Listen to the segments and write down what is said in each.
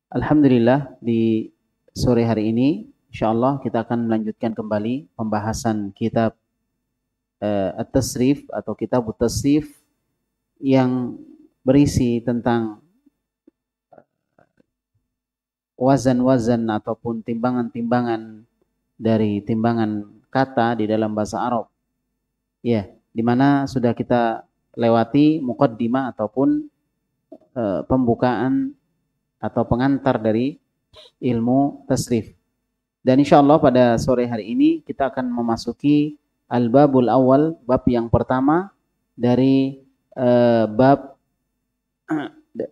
Alhamdulillah di sore hari ini insyaallah kita akan melanjutkan kembali pembahasan kitab At-Tasrif atau kitab At-Tasrif yang berisi tentang wazan-wazan ataupun timbangan-timbangan dari timbangan kata di dalam bahasa Arab. Ya, di mana sudah kita lewati muqaddimah ataupun pembukaan atau pengantar dari ilmu tasrif. Dan insya Allah pada sore hari ini kita akan memasuki al-babul awal, bab yang pertama dari bab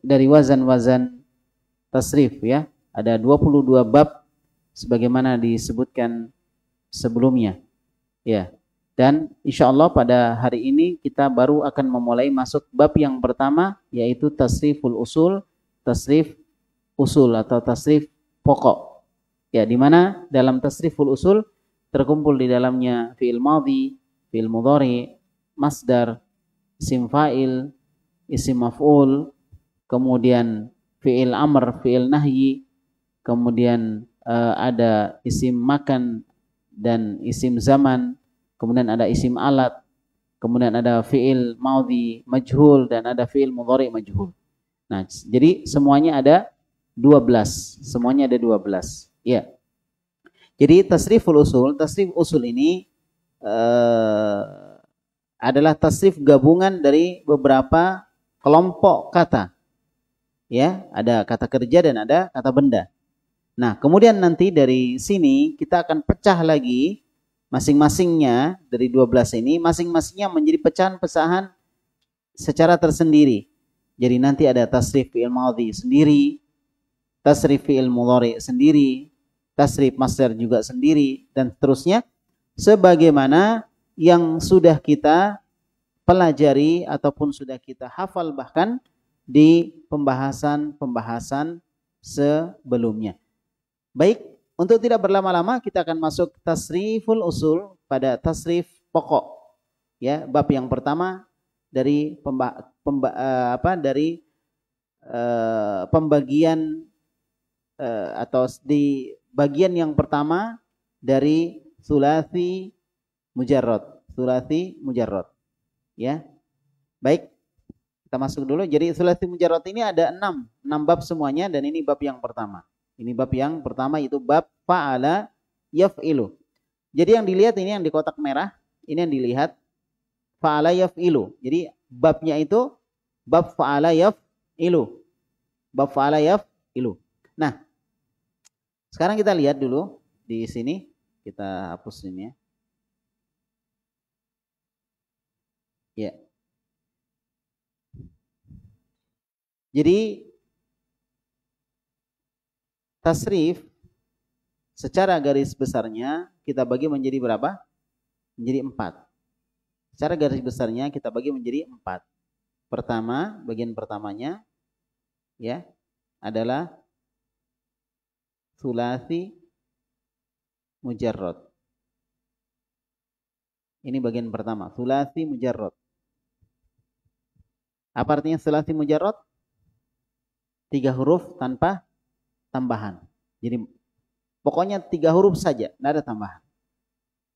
dari wazan-wazan tasrif ya. Ada 22 bab sebagaimana disebutkan sebelumnya. Ya. Dan insya Allah pada hari ini kita baru akan memulai masuk bab yang pertama yaitu tasriful usul, tasrif usul atau tasrif pokok. Ya, di mana dalam tasriful usul terkumpul di dalamnya fi'il madhi, fi'il mudhari, masdar, isim fa'il, isim maf'ul, kemudian fi'il amr, fi'il nahyi, kemudian ada isim makan dan isim zaman, kemudian ada isim alat, kemudian ada fi'il madhi majhul dan ada fi'il mudhari majhul. Nah, jadi semuanya ada 12. Semuanya ada 12. Ya. Jadi tasrif usul ini adalah tasrif gabungan dari beberapa kelompok kata. Ya, ada kata kerja dan ada kata benda. Nah, kemudian nanti dari sini kita akan pecah lagi masing-masingnya dari 12 ini, masing-masingnya menjadi pecahan-pecahan secara tersendiri. Jadi nanti ada tasrif fi'il madhi sendiri, tasrif fi'il mudhari sendiri, tasrif masdar juga sendiri, dan seterusnya sebagaimana yang sudah kita pelajari ataupun sudah kita hafal bahkan di pembahasan-pembahasan sebelumnya. Baik, untuk tidak berlama-lama kita akan masuk tasriful usul pada tasrif pokok. Ya, bab yang pertama dari pembagian atau di bagian yang pertama dari sulasi mujarrad. Sulasi mujarrad. Ya. Baik. Kita masuk dulu. Jadi sulasi mujarrad ini ada 6 bab semuanya dan ini bab yang pertama. Ini bab yang pertama itu bab fa'ala yaf'ilu. Jadi yang dilihat ini yang di kotak merah, ini yang dilihat fa'ala yaf'ilu. Jadi babnya itu bab fa'ala yaf'ilu. Bab fa'ala yaf'ilu. Nah, sekarang kita lihat dulu di sini, kita hapus ini ya. Ya. Jadi tasrif secara garis besarnya kita bagi menjadi berapa? Menjadi 4. Secara garis besarnya kita bagi menjadi 4. Pertama, bagian pertamanya ya adalah sulasi mujarrad. Ini bagian pertama, sulasi mujarrad. Apa artinya sulasi mujarrad? 3 huruf tanpa tambahan. Jadi pokoknya 3 huruf saja, tidak ada tambahan.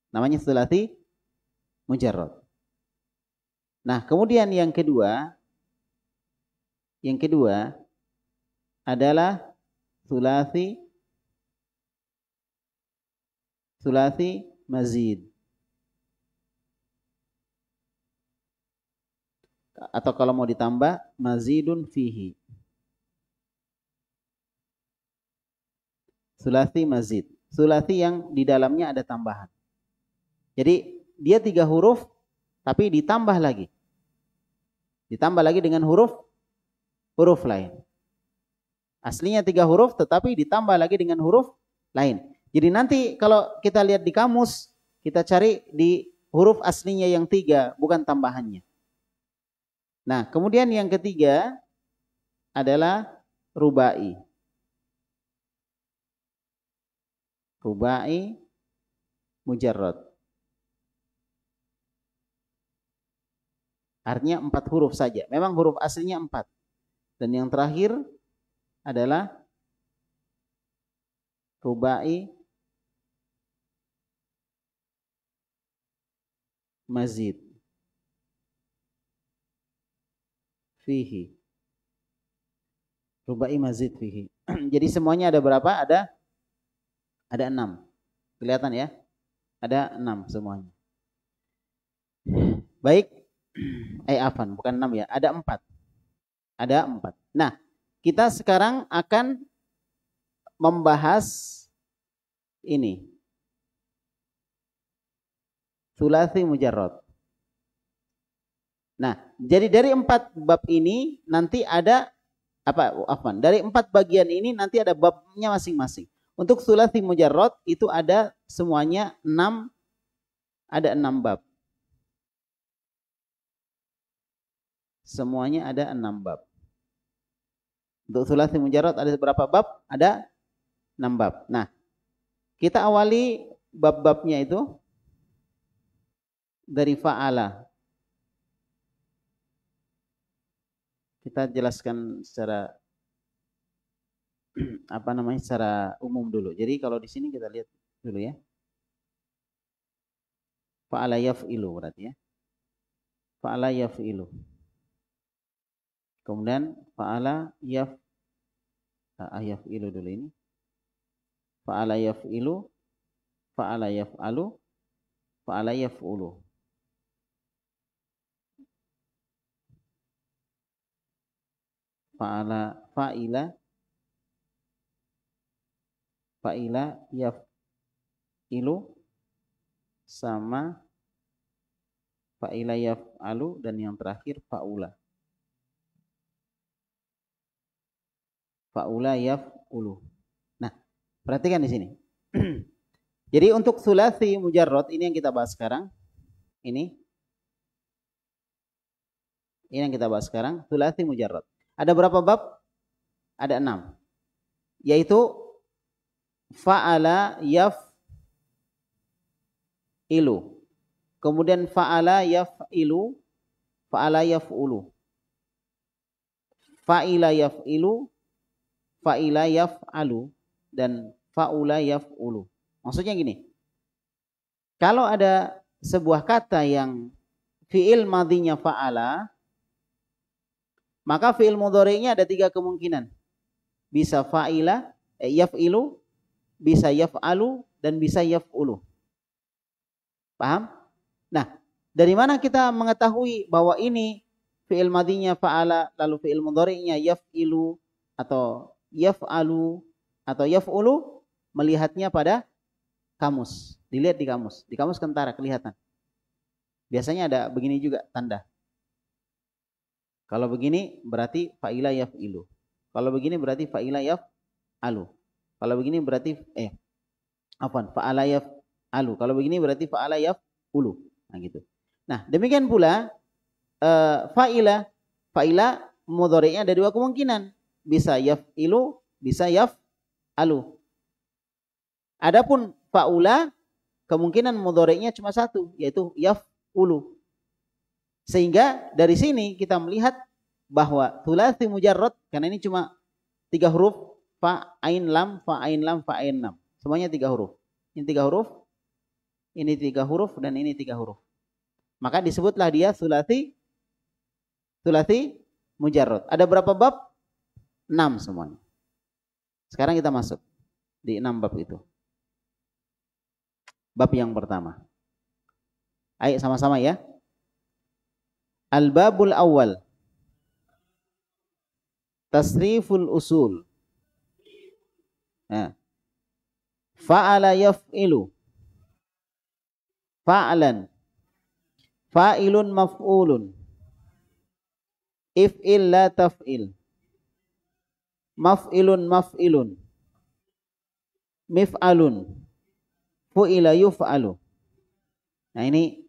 Namanya sulasi mujarrad. Nah, kemudian yang kedua adalah sulasi mazid. Atau kalau mau ditambah mazidun fihi. Sulasi mazid. Sulasi yang di dalamnya ada tambahan. Jadi dia 3 huruf tapi ditambah lagi. Ditambah lagi dengan huruf lain. Aslinya 3 huruf tetapi ditambah lagi dengan huruf lain. Jadi nanti kalau kita lihat di kamus, kita cari di huruf aslinya yang 3, bukan tambahannya. Nah, kemudian yang ketiga adalah rubai. Rubai mujarrad. Artinya 4 huruf saja. Memang huruf aslinya 4. Dan yang terakhir adalah rubai mazid fihi. Rubai mazid fihi. Jadi semuanya ada berapa? Ada 6. Kelihatan ya? Ada 6 semuanya. Baik. Afan, bukan 6 ya. Ada 4. Ada 4. Nah, kita sekarang akan membahas ini. Tsulasi mujarrad. Nah, jadi dari 4 bab ini nanti ada dari 4 bagian ini nanti ada babnya masing-masing. Untuk tsulasi mujarrad itu ada semuanya 6, ada 6 bab. Semuanya ada 6 bab. Untuk tsulasi mujarrad ada berapa bab? Ada 6 bab. Nah, kita awali bab-babnya itu dari fa'ala. Kita jelaskan secara secara umum dulu. Jadi kalau di sini kita lihat dulu ya. Fa'ala yaf'ilu berarti ya. Fa'ala yaf'ilu. Kemudian fa'ala yaf'ilu dulu ini. Fa'ala yaf'ilu, fa'ala yaf'alu, fa'ala yaf'ulu. Fa'ila yaf'ilu sama fa'ila yaf'alu dan yang terakhir fa'ula. Fa'ula yaf'ulu. Nah, perhatikan di sini. Jadi untuk tsulasi mujarrad ini yang kita bahas sekarang. Ini yang kita bahas sekarang, tsulasi mujarrad. Ada berapa bab? Ada 6. Yaitu fa'ala yaf'ilu. Kemudian fa'ala yaf'ilu, fa'ala yaf'ulu. Fa'ila yaf'ilu, fa'ila yaf'alu, dan fa'ula yaf'ulu. Maksudnya gini. Kalau ada sebuah kata yang fi'il madhinya fa'ala, maka fi'il mudhari'nya ada 3 kemungkinan. Bisa fa'ila, yaf'ilu, bisa yaf'alu, dan bisa yaf'ulu. Paham? Nah, dari mana kita mengetahui bahwa ini fi'il madhinya fa'ala, lalu fi'il mudhari'nya yaf'ilu, atau yaf'alu, atau yaf'ulu? Melihatnya pada kamus. Dilihat di kamus. Di kamus kentara kelihatan. Biasanya ada begini juga tanda. Kalau begini berarti fa'ila yaf'ilu. Kalau begini berarti fa'ila yaf'alu. Kalau begini berarti fa'ala yaf'alu. Kalau begini berarti fa'ala yaf'ulu. Nah gitu. Nah, demikian pula fa'ila mudhari'nya ada 2 kemungkinan. Bisa yaf'ilu, bisa yaf'alu. Adapun fa'ula kemungkinan mudhari'nya cuma 1, yaitu yaf'ulu. Sehingga dari sini kita melihat bahwa tsulasi mujarrad, karena ini cuma 3 huruf, fa, ain, lam, fa, ain, lam, fa, ain, lam. Semuanya 3 huruf. Ini 3 huruf, ini 3 huruf, dan ini 3 huruf. Maka disebutlah dia tsulasi mujarrad. Ada berapa bab? 6 semuanya. Sekarang kita masuk di 6 bab itu. Bab yang pertama. Ayo sama-sama ya. Al-babul awal. Tasriful usul. Nah. Fa'ala yaf'ilu. Fa'lan. Fa'ilun maf'ulun. If'il la taf'il. Maf'ilun maf'ilun. Mif'alun. Fu'ila yuf'alu. Nah ini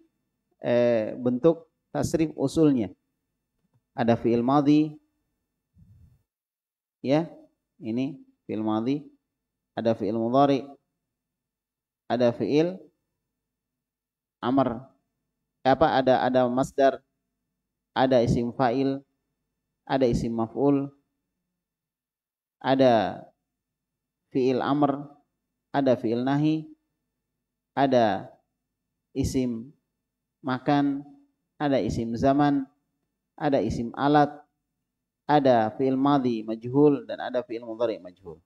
bentuk tasrif usulnya. Ada fi'il madhi. Ya, ini fi'il madhi. Ada fi'il mudhari. Ada fi'il amr. Ada masdar. Ada isim fa'il. Ada isim maf'ul. Ada fi'il amr. ada fi'il nahi, ada isim makan, ada isim zaman, ada isim alat, ada fi'il madhi majhul, dan ada fi'il mudhari majhul.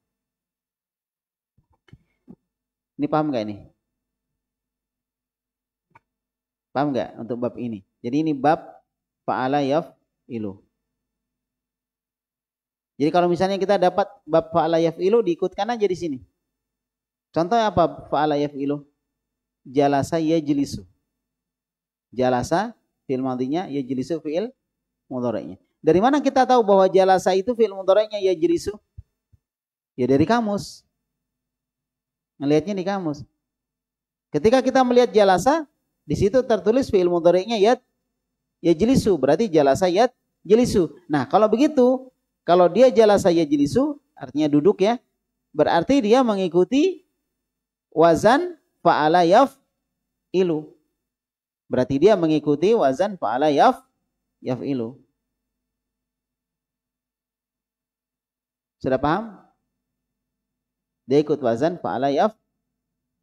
Ini paham nggak ini? Paham nggak untuk bab ini? Jadi ini bab fa'ala yaf'ilu. Jadi kalau misalnya kita dapat bab fa'ala yaf'ilu, diikutkan aja di sini. Contohnya apa fa'ala yaf'ilu? Jalasa yajlisu. Jalasa fi'il madhinya, yajlisu fi'il mudhari'nya. Dari mana kita tahu bahwa jalasa itu fi'il mudhari'nya yajlisu? Ya dari kamus. Melihatnya di kamus. Ketika kita melihat jalasa, di situ tertulis fi'il mudhari'nya yajlisu, berarti jalasa yajlisu. Nah, kalau begitu, kalau dia jalasa yajlisu, artinya duduk ya, berarti dia mengikuti wazan fa'ala yaf'ilu. Berarti dia mengikuti wazan fa'ala yaf'ilu. Sudah paham? Dia ikut wazan fa'ala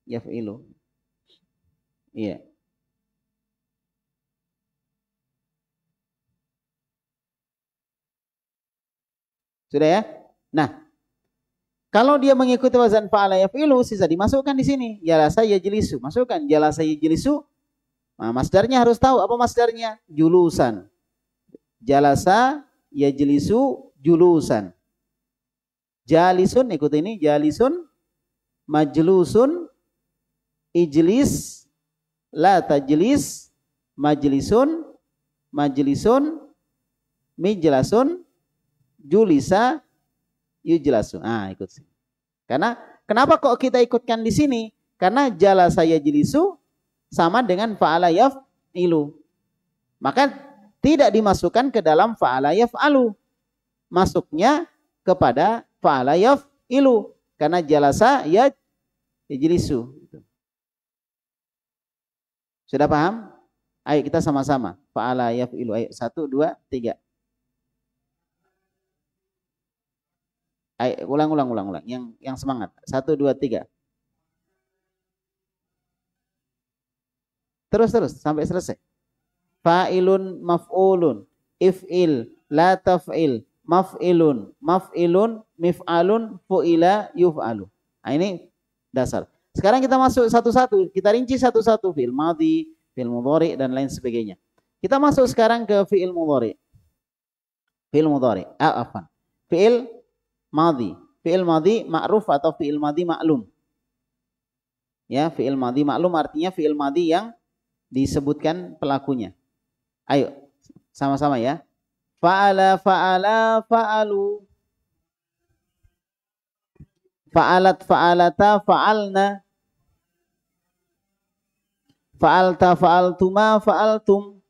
yaf'ilu. Iya. Sudah ya? Nah, kalau dia mengikuti wazan fa'ala yaf'ilu, sisa dimasukkan di sini. Jalasa yajlisu. Masukkan jalasa yajlisu. Nah, masdarnya harus tahu apa masdarnya? Julusan. Jalasa yajlisu julusan. Jalisun, ikut ini, jalisun, majlusun, ijlis, la tajlis, majlisun, majlisun, mijlasun, julisa, yujlasun. Ah, ikut sini. Karena kenapa kok kita ikutkan di sini? Karena jalasa yajlisu sama dengan fa'ala yaf'ilu. Maka tidak dimasukkan ke dalam fa'ala yaf'alu. Masuknya kepada fa'ala yaf'ilu, karena jalasa yajlisu. Sudah paham? Ayo kita sama-sama. Fa'ala yaf'ilu. Ayo 1, 2, 3. Ayo ulang. Yang semangat. 1, 2, 3. Terus sampai selesai. Fa'ilun maf'ulun, if'il, la taf'il, maf'ilun, mif'alun, fu'ila, yuf'alu. Nah, ini dasar. Sekarang kita masuk satu-satu, kita rinci satu-satu, fi'il madhi, fi'il mudhari, dan lain sebagainya. Kita masuk sekarang ke fi'il mudhari. Fi'il mudhari, afwan. Fi'il madhi. Fi'il madhi ma'ruf atau fi'il madhi maklum. Ya, fi'il madhi maklum artinya fi'il madhi yang disebutkan pelakunya. Ayo, sama-sama ya. Fa'ala, fa'ala, fa'alu. Fa'alat, fa'alata, fa'alna. Fa'alta, fa'altuma, fa'altum.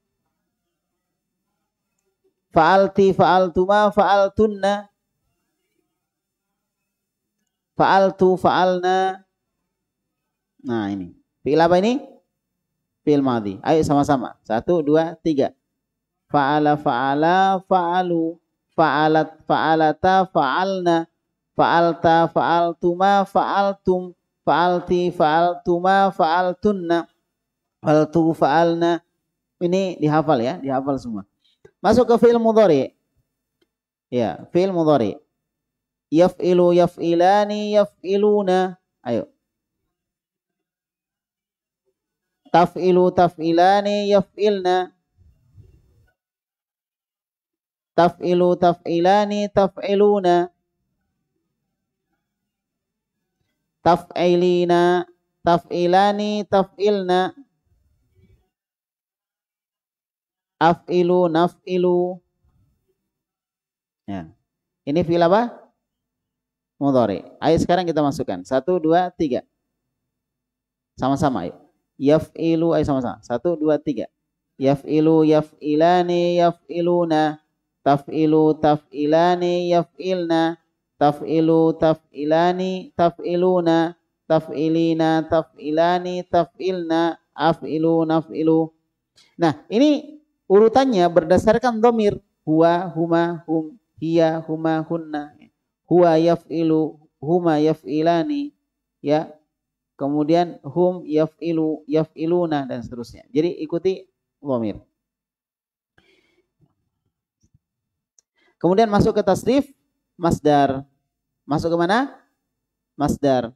Fa'alti, fa'altuma, fa'altunna. Fa'altu, fa'alna. Nah ini. Fi'il apa ini? Fi'il madhi. Ayo sama-sama. 1, 2, 3. Fa'ala, fa'ala, fa'alu. Fa'alat, fa'alata, fa'alna. Fa'alta, fa'altuma, fa'altum. Fa'alti, fa'altuma, fa'altunna. Fa'altu, fa'alna. Ini dihafal ya, dihafal semua. Masuk ke fi'il mudhari. Ya, fi'il mudhari. Yaf'ilu, yaf'ilani, yaf'iluna. Ayo. Taf'ilu, taf'ilani, yaf'ilna. Taf'ilu, taf'ilani, taf'iluna. Taf'ilina, taf'ilani, taf'ilna. Af'ilu, naf'ilu. Ya. Ini fi'il apa? Mudhari. Ayo sekarang kita masukkan. 1, 2, 3. Sama-sama ayo. Yaf'ilu, ayo sama-sama. 1, 2, 3. Yaf'ilu, yaf'ilani, yaf'iluna. Taf'ilu, taf'ilani, yaf'ilna. Taf'ilu, taf'ilani, taf'iluna. Taf'ilina, taf'ilani, taf'ilna. Af'ilu, naf'ilu. Nah, ini urutannya berdasarkan dhamir. Huwa, huma, hum, hiya, huma, hunna. Huwa yaf'ilu, huma yaf'ilani. Ya, kemudian hum yaf'ilu, yaf'iluna, dan seterusnya. Jadi ikuti dhamir. Kemudian masuk ke tasrif masdar. Masuk ke mana? Masdar.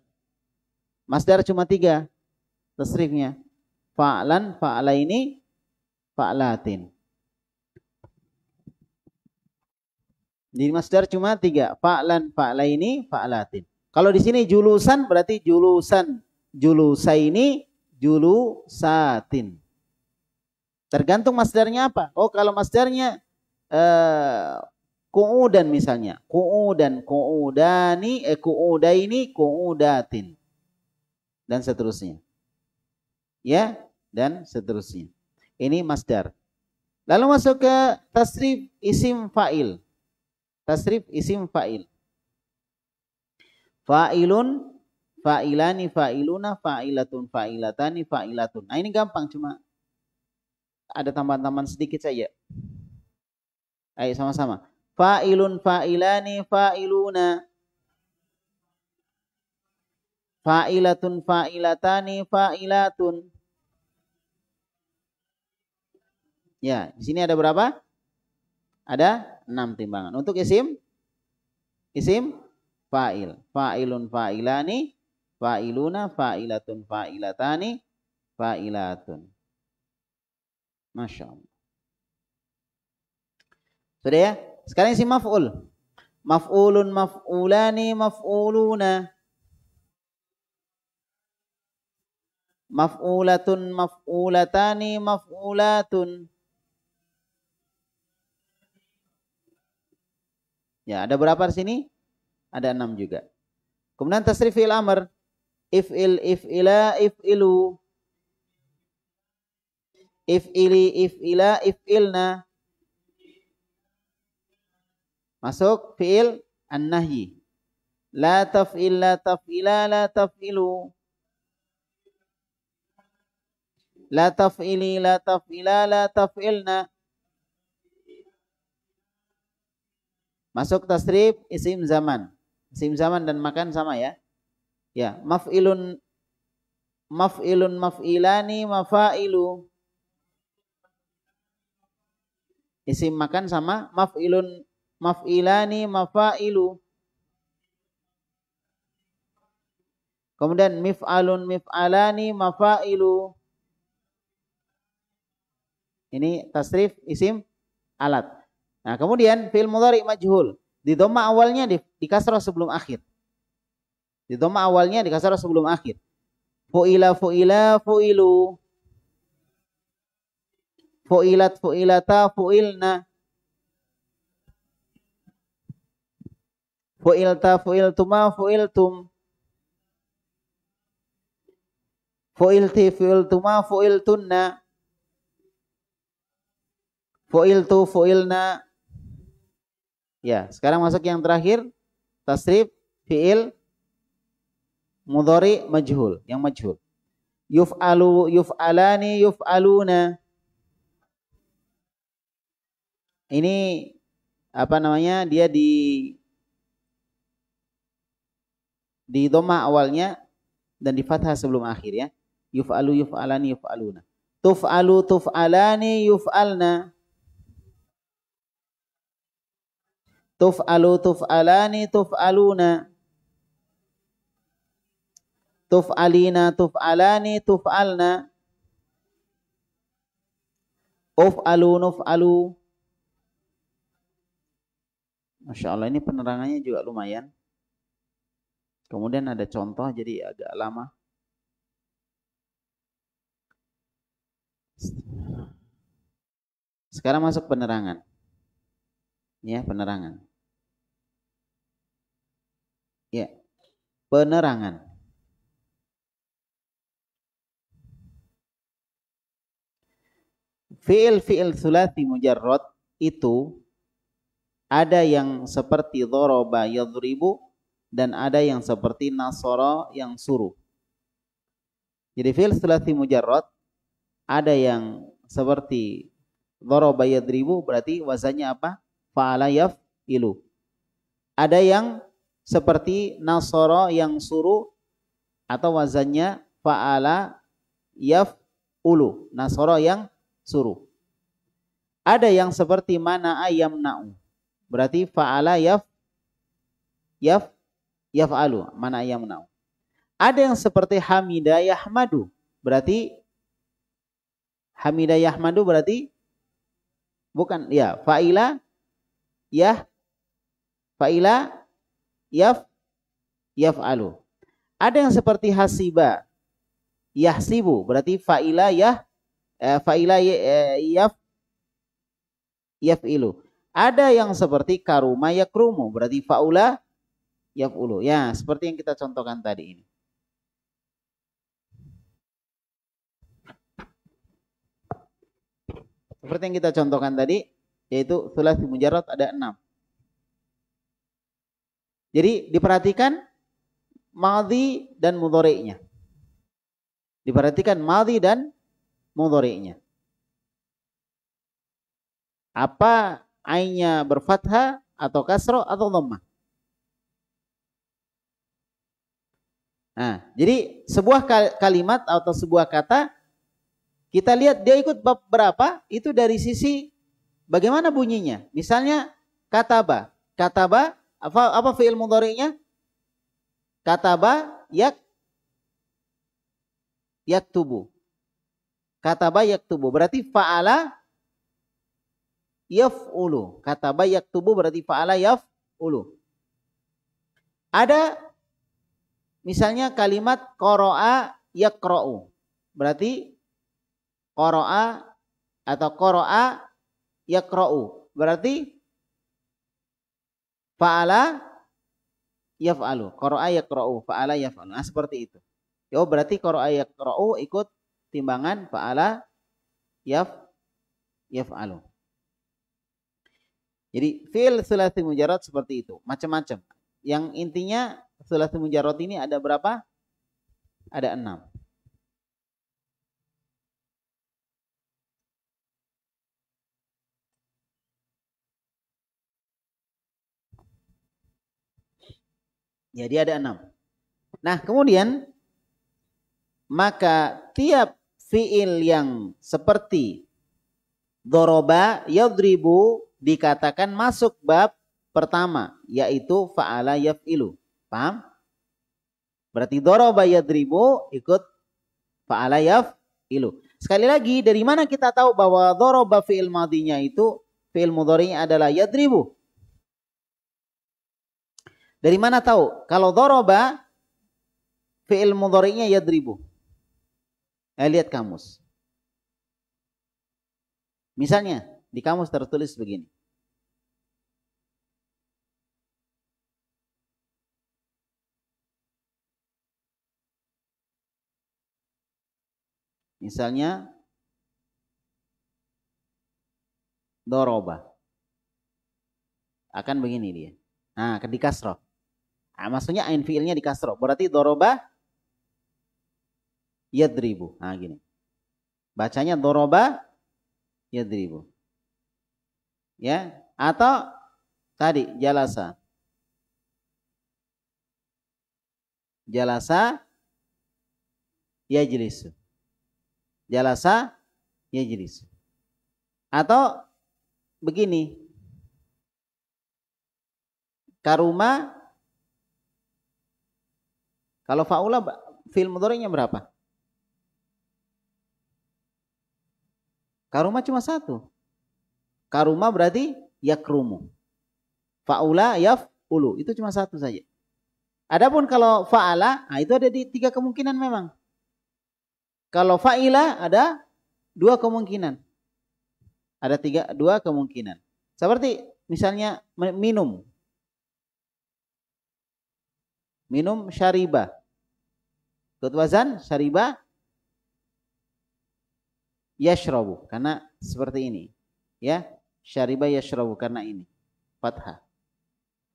Masdar cuma 3 tasrifnya. Fa'lan, fa'laini, fa'latin. Jadi masdar cuma 3. Fa'lan, fa'laini, fa'latin. Kalau di sini julusan berarti julusan, julusaini, julusatin. Tergantung masdarnya apa. Oh, kalau masdarnya qu'udan misalnya. Qu'udan, qu'udani, qu'udaini, qu'udatin. Dan seterusnya. Ya, dan seterusnya. Ini masdar. Lalu masuk ke tasrif isim fa'il. Tasrif isim fa'il. Fa'ilun, fa'ilani, fa'iluna, fa'ilatun, fa'ilatani, fa'ilatun. Nah, ini gampang, cuma ada tambahan-tambahan sedikit saja. Ayo sama-sama. Fa'ilun, fa'ilani, fa'iluna. Fa'ilatun, fa'ilatani, fa'ilatun. Ya, di sini ada berapa? Ada 6 timbangan. Untuk isim fa'il. Fa'ilun, fa'ilani, fa'iluna, fa'ilatun, fa'ilatani, fa'ilatun. Masya Allah. Sudah ya? Sekarang isim maf'ul. Maf'ulun, maf'ulani, maf'uluna. Maf'ulatun, maf'ulatani, maf'ulatun. Ya, ada berapa di sini? Ada 6 juga. Kemudian tasrif fi'il amr. If'il, if'ila, if'ilu. If'ili, if'ila, if'ilna. Masuk fi'il an-nahyi. La taf'il, la taf'ila, la taf'ilu. La taf'ili, la taf'ila, la taf'ilna. Masuk tasrif isim zaman. Isim zaman dan makan sama ya. Ya, maf'ilun, maf'ilun, maf'ilani, mafa'ilu. Isim makan sama maf'ilun, maf'ilani, mafa'ilu. Kemudian mif'alun, mif'alani, mafa'ilu. Ini tasrif isim alat. Nah, kemudian fi'il mudhari majhul. Di dhamma awalnya di kasrah sebelum akhir. Di dhamma awalnya di kasrah sebelum akhir. Fu'ila, fu'ila, fu'ilu. Fu'ilat, fu'ilata, fu'ilna. Fu'ilta, fu'iltuma, fu'iltum. Fu'ilti, fu'iltuma, fu'iltunna. Fu'iltu, fu'ilna. Ya, sekarang masuk yang terakhir, tasrif fi'il mudhari majhul, yang majhul. Yuf'alu, yuf'alani, yuf'aluna. Ini apa namanya? Dia di dhamma awalnya dan di fathah sebelum akhir ya. Yuf'alu, yuf'alani, yuf'aluna. Tuf'alu, tuf'alani, yuf'alna. Tuf'alu, tuf'alani, tuf'aluna. Tuf'alina, tuf'alani, tuf'alna. Uf'alu, nuf'alu. Masya Allah, ini penerangannya juga lumayan. Kemudian ada contoh jadi agak lama. Sekarang masuk penerangan. Ya, penerangan. Ya, penerangan. Fi'il tsulats mujarrad itu ada yang seperti dharaba yadhribu dan ada yang seperti nasara yang suruh. Jadi fi'il tsulats mujarrad ada yang seperti dharaba yadhribu berarti wazannya apa? Fa'ala yaf'ilu. Ada yang seperti nasara yang suruh atau wazannya fa'ala yaf'ulu, nasara yang suruh. Ada yang seperti mana ayam na'u, berarti fa'ala yaf'alu, mana ayam na'u. Ada yang seperti hamida yahmadu, berarti hamida yahmadu berarti bukan ya fa'ila yaf'alu. Ada yang seperti hasiba yahsibu, berarti fa'ila yaf'ilu. Ada yang seperti karuma yakrumu, berarti fa'ula yaf'ulu. Ya, seperti yang kita contohkan tadi ini. Seperti yang kita contohkan tadi, yaitu tsulats mujarrad ada 6. Jadi diperhatikan madhi dan mudhari'nya. Diperhatikan madhi dan mudhari'nya. Apa ainnya berfathah atau kasroh atau dhammah? Nah, jadi sebuah kalimat atau sebuah kata kita lihat dia ikut bab berapa, itu dari sisi bagaimana bunyinya. Misalnya kataba. Kataba apa fi'il mudhari'nya? Kataba yaktubu. Kataba yaktubu berarti fa'ala yaf'ulu. Kataba yaktubu berarti fa'ala yaf'ulu. Ada misalnya kalimat qara'a yaqra'u. Berarti qara'a atau qara'a yaqra'u. Berarti fa'ala yaf'alu. Qara'a yaqra'u, fa'ala yaf'alu. Nah, seperti itu. Yo, berarti qara'a yaqra'u ikut timbangan fa'ala yaf'alu. Jadi fi'il tsulats mujarrad seperti itu, macam-macam. Yang intinya tsulats mujarrad ini ada berapa? Ada 6. Jadi ada 6. Nah, kemudian maka tiap fi'il yang seperti doroba yadribu dikatakan masuk bab pertama, yaitu fa'ala yaf'ilu. Paham? Berarti doroba yadribu ikut fa'ala yaf'ilu. Sekali lagi, dari mana kita tahu bahwa doroba fi'il madhinya itu fi'il mudhari'nya adalah yadribu? Dari mana tahu? Kalau doroba fi'il mudhari'nya yadribu. Lihat kamus. Misalnya di kamus tertulis begini. Misalnya doroba. Akan begini dia. Nah, di kasroh. Nah, maksudnya ain fiilnya di kasroh. Berarti doroba yadribu. Nah, gini. Bacanya doroba yadribu. Ya, atau tadi jalasa. Jalasa yajlisu. Jalasa yajlisu. Atau begini. Karuma, kalau fa'ula fi'il mudhari'nya berapa? Karuma cuma 1. Karuma berarti yakrumu. Fa'ula yaf'ulu, itu cuma 1 saja. Adapun kalau fa'ala, nah itu ada di 3 kemungkinan memang. Kalau fa'ila ada 2 kemungkinan. Ada 2 kemungkinan. Seperti misalnya minum. Minum syariba. Ikut wazan syariba yashrabu, karena seperti ini. Ya, syariba yashrabu karena ini. Fathah.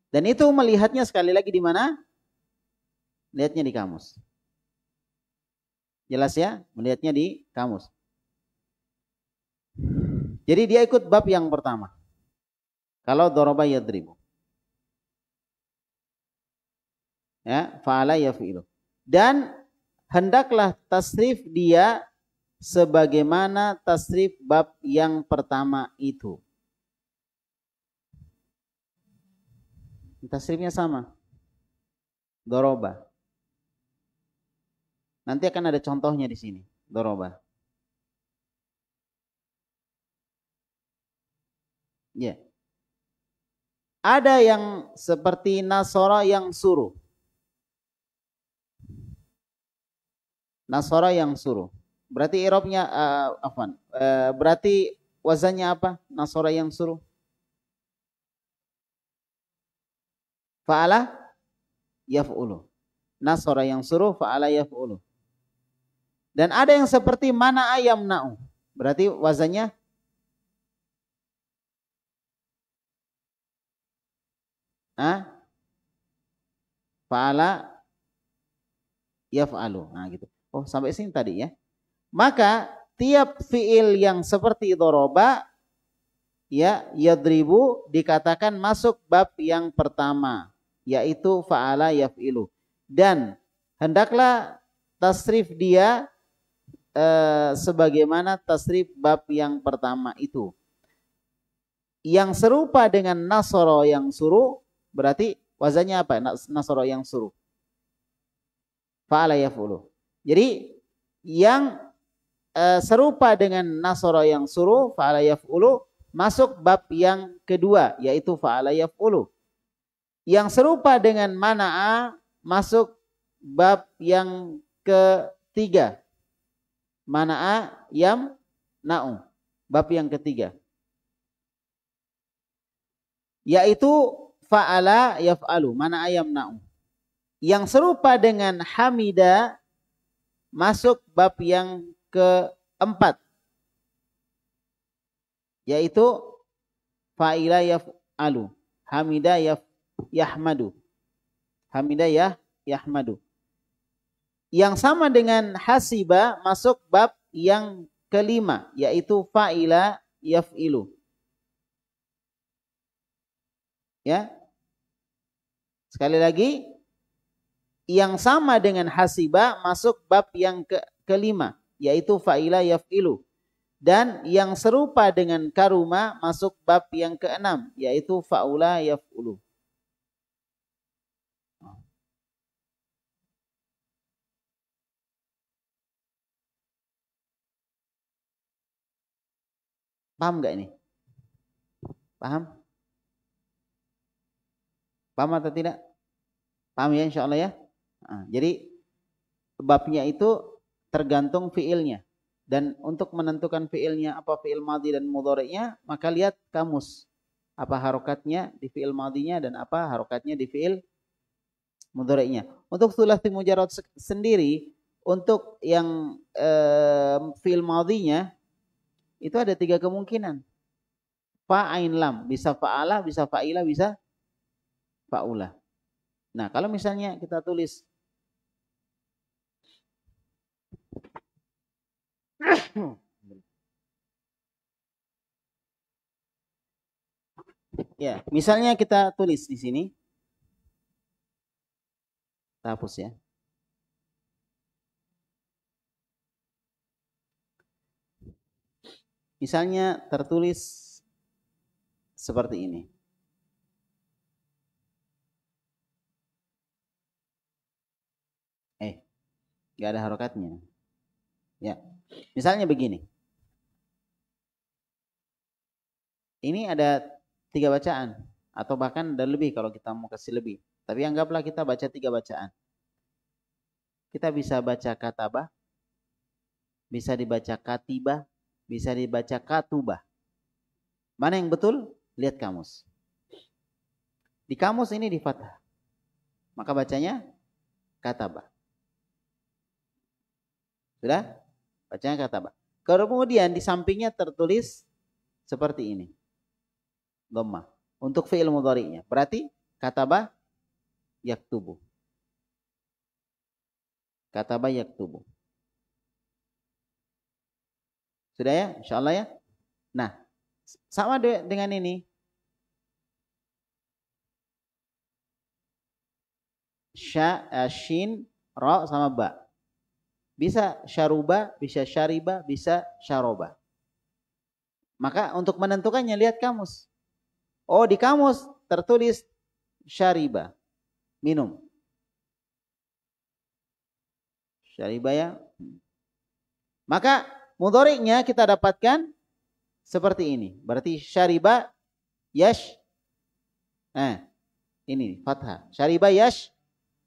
Dan itu melihatnya sekali lagi di mana? Lihatnya di kamus. Jelas ya? Melihatnya di kamus. Jadi dia ikut bab yang pertama. Kalau doroba yadribu. Ya, fa'ala yaf'ilu. Dan hendaklah tasrif dia sebagaimana tasrif bab yang pertama itu. Tasrifnya sama. Doroba. Nanti akan ada contohnya di sini. Doroba. Ya. Ada yang seperti Nasara yang suruh. Nasara yang suruh. Berarti i'rabnya berarti wazannya apa? Nasara yang suruh. Fa'ala yaf'ulu. Nasara yang suruh fa'ala yaf'ulu. Dan ada yang seperti mana ayam na'u. Berarti wazannya fa'ala yaf'alu. Nah gitu. Oh, sampai sini tadi ya. Maka tiap fiil yang seperti doroba ya yadribu dikatakan masuk bab yang pertama yaitu fa'ala yaf'ilu. Dan hendaklah tasrif dia sebagaimana tasrif bab yang pertama itu. Yang serupa dengan nasara yang suruh berarti wazannya apa? Nasara yang suruh. Fa'ala yaf'ulu. Jadi yang serupa dengan nasara yang suruh fa'ala yaf'ulu masuk bab yang kedua yaitu fa'ala yaf'ulu. Yang serupa dengan mana'a masuk bab yang ketiga. Mana'a yam na'u. Bab yang ketiga. Yaitu fa'ala yaf'alu. Mana'a yam na'u. Yang serupa dengan hamida masuk bab yang keempat. Yaitu fa'ila yaf'alu. Hamida yahmadu. Hamida yahmadu. Yang sama dengan hasiba masuk bab yang kelima. Yaitu fa'ila yaf'ilu. Ya. Sekali lagi. Yang sama dengan hasiba masuk bab yang kelima. Yaitu fa'ila yaf'ilu. Dan yang serupa dengan karuma masuk bab yang keenam. Yaitu fa'ula yaf'ulu. Paham gak ini? Paham? Paham atau tidak? Paham ya insya Allah ya? Nah, jadi babnya itu tergantung fiilnya. Dan untuk menentukan fiilnya apa fiil madhi dan mudhari'nya, maka lihat kamus. Apa harokatnya di fiil madhinya dan apa harokatnya di fiil mudhari'nya. Untuk thulathi mujarrad sendiri, untuk yang fiil madhinya itu ada 3 kemungkinan. Fa'ain lam, bisa fa'ala, bisa fa'ila, bisa fa'ula. Nah, kalau misalnya kita tulis ya, misalnya kita tulis di sini. Kita hapus ya. Misalnya tertulis seperti ini. Enggak ada harokatnya. Ya. Misalnya begini. Ini ada 3 bacaan atau bahkan ada lebih kalau kita mau kasih lebih. Tapi anggaplah kita baca 3 bacaan. Kita bisa baca katabah, bisa dibaca katibah, bisa dibaca katubah. Mana yang betul? Lihat kamus. Di kamus ini di fathah. Maka bacanya katabah. Sudah? Bacanya katabah. Kemudian di sampingnya tertulis seperti ini. Dhammah. Untuk fi'il mudhari'nya. Berarti kataba yaktubu. Kataba yaktubu. Sudah ya? Insyaallah ya. Nah, sama dengan ini. Shin, ra sama ba. Bisa syaruba, bisa syariba, bisa syaroba. Maka untuk menentukannya lihat kamus. Oh, di kamus tertulis syariba, minum. Syariba ya. Maka mudhari'nya kita dapatkan seperti ini. Berarti syariba yash. Nah, ini fathah. Syariba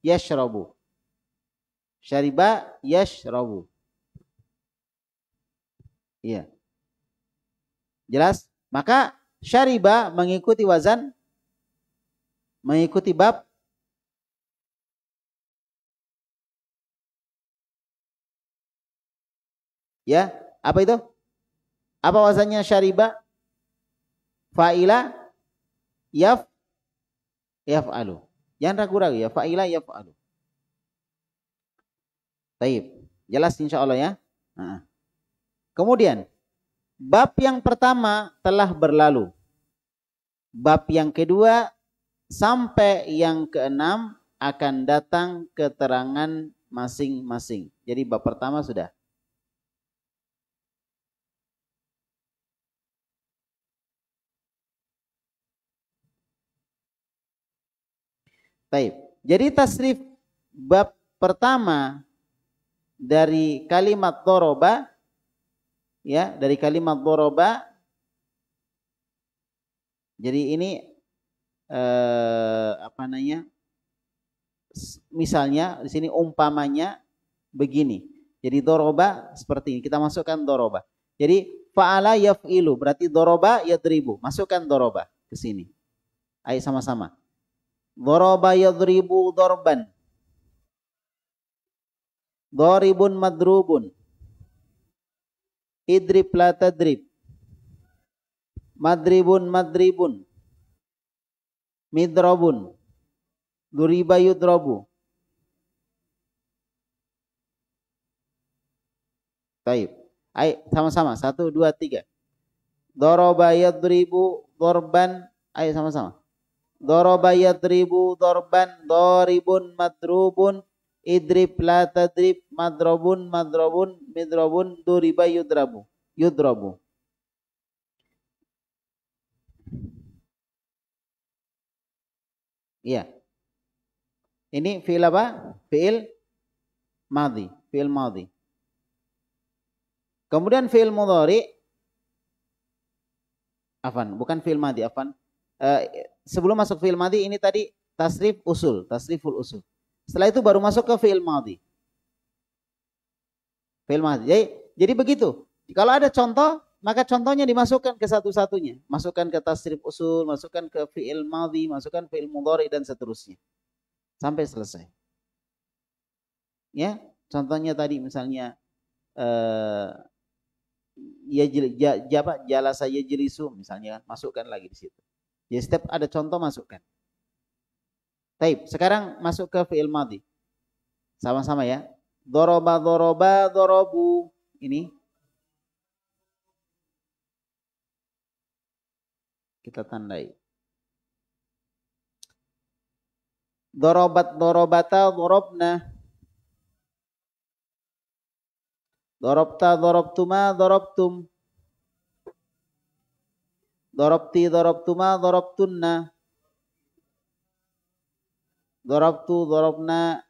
yashrabu. Syariba yashrabu. Iya. Jelas? Maka syariba mengikuti wazan, mengikuti bab. Ya, apa itu? Apa wazannya syariba? Fa'ila yaf'alu. Jangan ragu-ragu ya, fa'ila yaf'alu. Baik, jelas insyaallah ya. Nah. Kemudian bab yang pertama telah berlalu. Bab yang kedua sampai yang keenam akan datang keterangan masing-masing. Jadi bab pertama sudah. Baik. Jadi tasrif bab pertama dari kalimat doroba, ya, dari kalimat doroba. Jadi ini apa namanya? Misalnya di sini umpamanya begini. Jadi doroba seperti ini. Kita masukkan doroba. Jadi fa'ala yaf'ilu berarti doroba yadribu. Masukkan doroba ke sini. Ayo sama-sama. Doroba yadribu dorban. Doribun madrubun. Idrib la tadrib. Madribun madribun. Midrabun. Duriba yudrabu. Baik. Ayo sama-sama. 1, 2, 3. Doroba yadribu dorban. Ayo sama-sama. Doroba yadribu dorban. Doribun madrubun. Idrib la tadrib. Madrobun madrobun. Midrabun. Duriba yudrabu. Yudrabu. Iya. Ini fi'il apa? Fi'il madhi. Fi'il madhi. Kemudian fi'il mudhari. Afan, bukan fi'il madhi, afan. Sebelum masuk fi'il madhi ini tadi tasrif usul, tasriful usul. Setelah itu baru masuk ke fi'il madhi. Fi'il madhi. Jadi begitu. Kalau ada contoh, maka contohnya dimasukkan ke satu-satunya. Masukkan ke tasrif usul, masukkan ke fi'il madhi, masukkan fi'il mudhari dan seterusnya. Sampai selesai. Ya, contohnya tadi misalnya jalasa yajlisu misalnya kan, masukkan lagi di situ. Jadi setiap ada contoh masukkan. Taib, sekarang masuk ke fi'il madhi. Sama-sama ya. Doroba doroba dorobu. Ini kita tandai. Dorobat dorobata dorobna. Dorobta dorobtuma dorobtum. Dorobti dorobtuma dorobtunna. Dorobtu dorobna.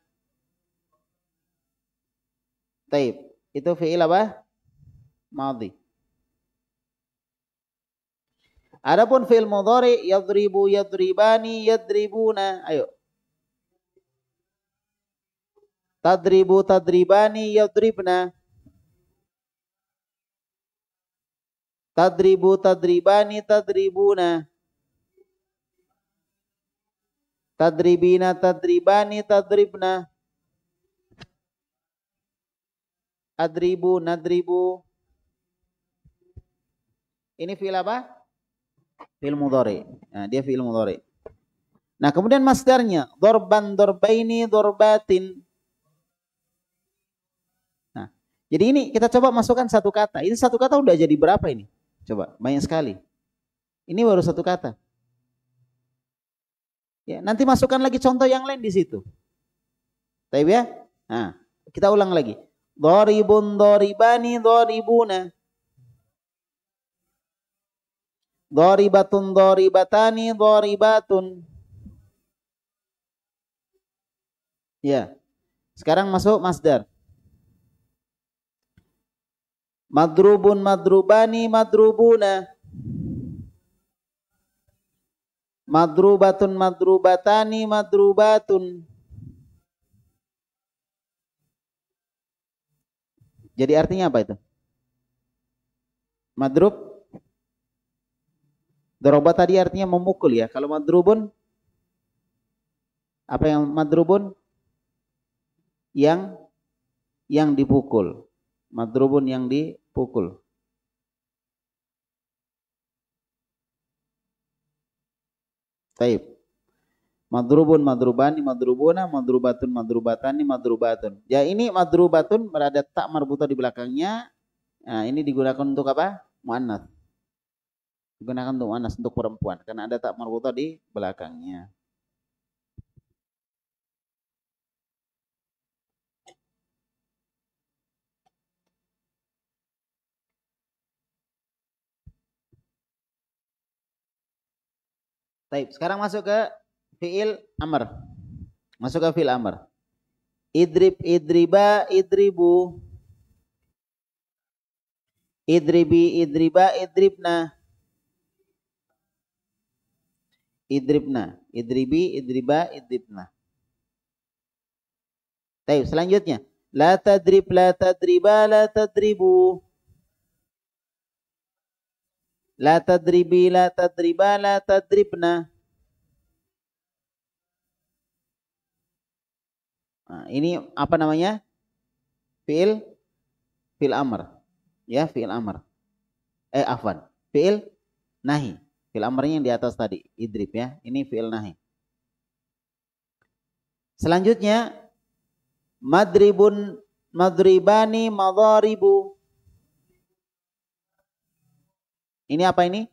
Taib. Itu fi'il apa? Madhi. Adapun fi'il mudhari yadribu yadribani yadribuna. Ayo. Tadribu tadribani yadribna. Tadribu tadribani tadribuna. Tadribina tadribani tadribna. Adribu nadribu. Ini fi'il apa? Fi'il mudhari. Nah, dia fi'il mudhari. Nah, kemudian masdarnya dorban dorbaini dorbatin. Nah, jadi ini kita coba masukkan satu kata. Ini satu kata udah jadi berapa ini? Coba, banyak sekali. Ini baru satu kata. Ya, nanti masukkan lagi contoh yang lain di situ. Taib ya? Nah, kita ulang lagi. Dharibun, dharibani, dharibuna. Dharibatun, dharibatani, dharibatun. Ya. Sekarang masuk masdar. Madrubun, madrubani, madrubuna. Madrubatun, madrubatani, madrubatun. Jadi artinya apa itu? Madrub. Doroba tadi artinya memukul ya. Kalau madrubun, apa yang madrubun? Yang dipukul. Madrubun yang dipukul. Taib. Madrubun, madrubani, madrubuna, madrubatun, madrubatani, madrubatun. Ya ini madrubatun berada tak marbuta di belakangnya. Nah, ini digunakan untuk apa? Muannats. Digunakan untuk muannats, untuk perempuan. Karena ada tak marbuta di belakangnya. Taib. Sekarang masuk ke fi'il amr. Masuk ke fi'il amr. Idrib, idriba, idribu. Idribi, idriba, idribna. Idribna. Idribi, idriba, idribna. Taib. Selanjutnya. La tadrib, la tadriba, la tadribu. La tadribi, la tadriba, la tadribna. Nah, ini apa namanya? Fi'il amr. Ya, fi'il amr. Afwan. Fi'il nahi. Fi'il amrnya yang di atas tadi, idrib ya. Ini fi'il nahi. Selanjutnya madribun, madribani, madharibu. Ini apa ini?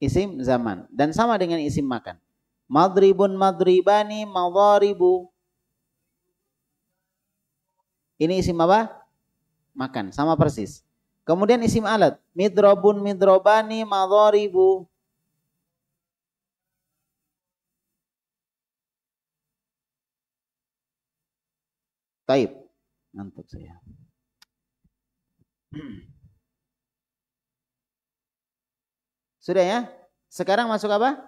Isim zaman. Dan sama dengan isim makan. Madribun, madribani, madharibu. Ini isim apa? Makan. Sama persis. Kemudian isim alat. Midrobun, midrobani, madharibu. Taib. Ngantuk saya. Sudah ya? Sekarang masuk apa?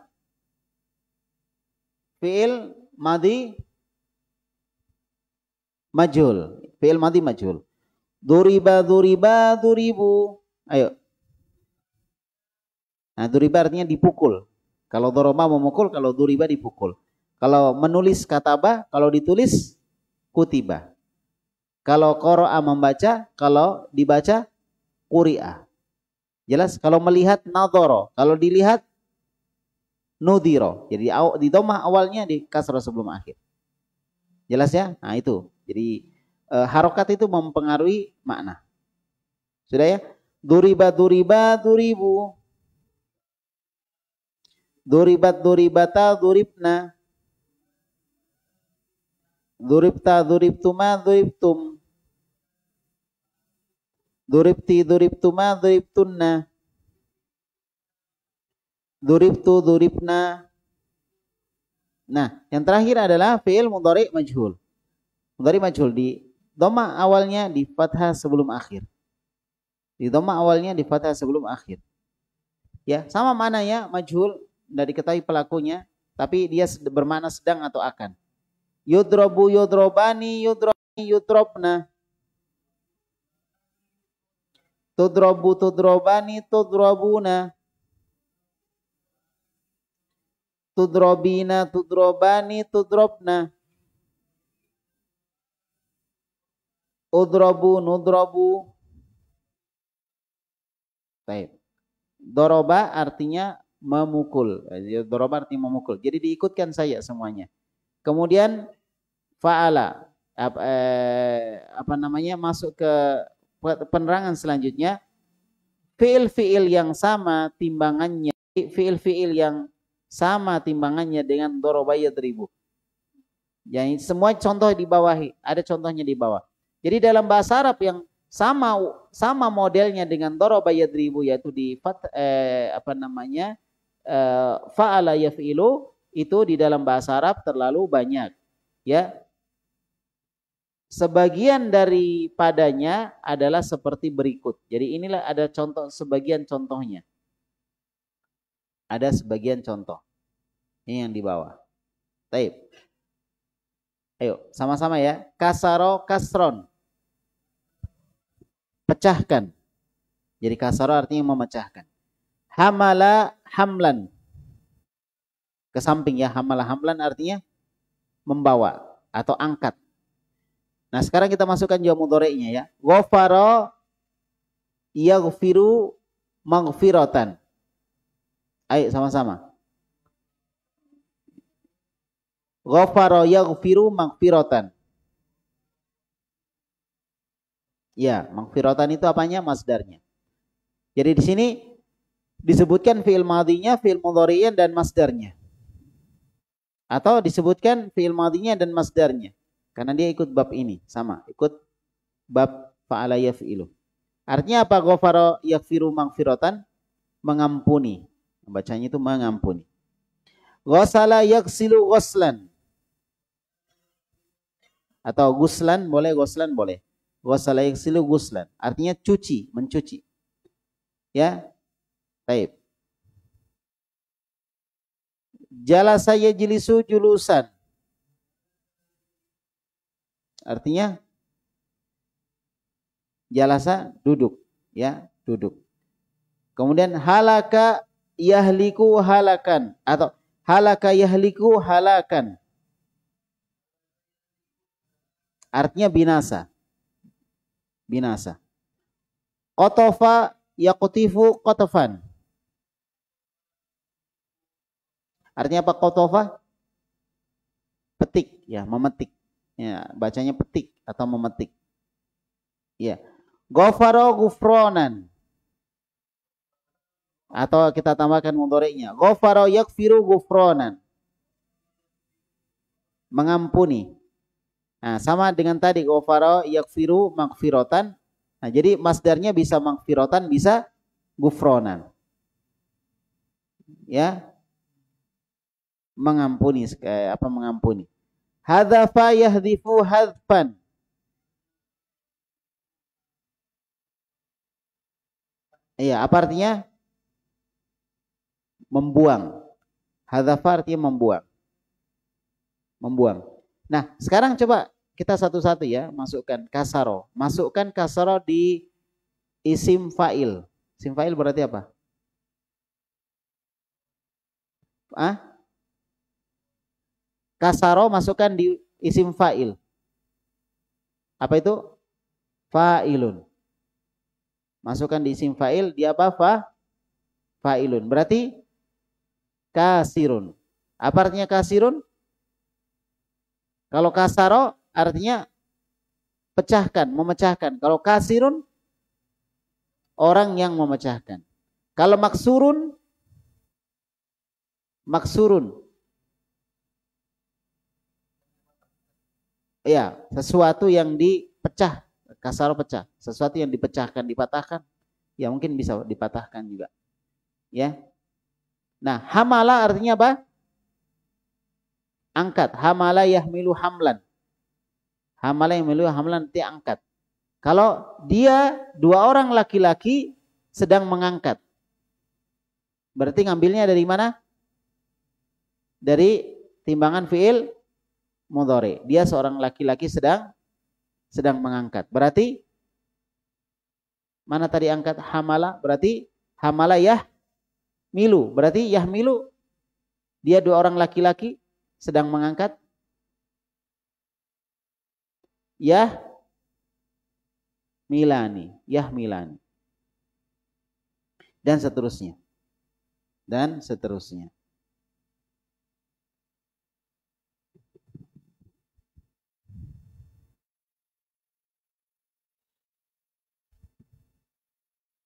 Fi'il madhi majhul. Fi'il madhi majhul. Duriba, duriba, duribu. Ayo. Nah, duriba artinya dipukul. Kalau doroba memukul, kalau duriba dipukul. Kalau menulis kataba, kalau ditulis kutiba. Kalau qara'a membaca, kalau dibaca quri'a. Jelas? Kalau melihat nadhara, kalau dilihat nudhira. Jadi di dhammah awalnya, di kasrah sebelum akhir. Jelas ya? Nah, itu. Jadi harokat itu mempengaruhi makna. Sudah ya? Duriba, duriba, duribu. Duribat, duribata, duribna. Duribta, duribtuma, duribtum. Duribti, duribtuma, duribtunna. Duribtu, duribna. Nah, yang terakhir adalah fi'il mudhari majhul. Mudhari majhul di dhamma awalnya, di fathah sebelum akhir. Di dhamma awalnya, di fathah sebelum akhir. Ya, sama maknanya majhul, tidak diketahui pelakunya, tapi dia bermakna sedang atau akan. Yudrobu, yudrobani, yudrobani, yudrobna. Tudrobu, tudrobani, tudrobuna. Tudrobina, tudrobani, tudrobna. Udrobu, nudrobu. Baik. Doroba artinya memukul. Doroba artinya memukul. Jadi diikutkan saya semuanya. Kemudian fa'ala. Masuk ke penerangan selanjutnya. Fi'il-fi'il yang sama timbangannya. Fi'il-fi'il yang sama timbangannya dengan doroba yadribu. Jadi semua contoh di bawah. Ada contohnya di bawah. Jadi dalam bahasa Arab yang sama modelnya dengan daraba yadribu, yaitu di fa'ala yaf'ilu, itu di dalam bahasa Arab terlalu banyak. Ya. Sebagian daripadanya adalah seperti berikut. Jadi inilah ada contoh, sebagian contohnya. Ada sebagian contoh. Ini yang di bawah. Baik. Ayo, sama-sama ya. Kasaro kasron. Pecahkan. Jadi kasaro artinya memecahkan. Hamala hamlan. Ke samping ya. Hamala hamlan artinya membawa atau angkat. Nah, sekarang kita masukkan jawab mudhari'nya ya. Ghafara yaghfiru maghfiratan. Ayo sama-sama. Ghafara yaghfiru maghfiratan. Ya, maghfiratan itu apanya? Masdarnya. Jadi di sini disebutkan fi'il madhinya, fi'il mudhari'nya dan masdarnya. Atau disebutkan fi'il madhinya dan masdarnya. Karena dia ikut bab ini, sama, ikut bab fa'ala yaf'ilu. Artinya apa? Ghafara yaghfiru maghfiratan, mengampuni. Bacanya itu mengampuni. Ghasala yaghsilu ghaslan. Atau guslan boleh, ghaslan boleh. Ghasala yaghsilu guslan. Artinya cuci, mencuci. Ya. Baik. Jalasa yajlisu julusan. Artinya jalasa duduk, ya, duduk. Kemudian halaka yahliku halakan atau halaka yahliku halakan. Artinya binasa. Binasa. Qatafa yaqtifu qatafan. Artinya apa qatafa? Petik, ya, memetik. Ya, bacanya petik atau memetik. Ya. Ghafara ghufranan. Atau kita tambahkan mudhari'nya. Ghafara yaghfiru ghufranan. Mengampuni. Nah, sama dengan tadi ghafara yaghfiru maghfiratan. Nah, jadi masdarnya bisa maghfiratan, bisa ghufranan. Ya. Mengampuni, mengampuni. Hadzafa yahdhifu hadfan. Iya, apa artinya? Membuang. Hadzafa artinya membuang. Membuang. Nah, sekarang coba kita satu-satu ya, masukkan kasaro. Masukkan kasaro di isim fa'il. Isim fa'il berarti apa? Kasaro masukkan di isim fa'il. Apa itu? Fa'ilun. Masukkan di isim fa'il, dia apa? Fa'ilun. Berarti kasirun. Apa artinya kasirun? Kalau kasaro artinya pecahkan, memecahkan. Kalau kasirun, orang yang memecahkan. Kalau maksurun, ya, sesuatu yang dipecah, kasar pecah, sesuatu yang dipecahkan, dipatahkan, ya mungkin bisa dipatahkan juga. Ya. Nah, hamala artinya apa? Angkat. Hamala yahmilu hamlan. Hamala yahmilu hamlan itu angkat. Kalau dia dua orang laki-laki sedang mengangkat, berarti ngambilnya dari mana? Dari timbangan fi'il mudhari. Dia seorang laki-laki sedang mengangkat. Berarti mana tadi angkat? Hamala. Berarti hamala yahmilu. Berarti yahmilu, dia dua orang laki-laki sedang mengangkat. Yahmilani. Dan seterusnya.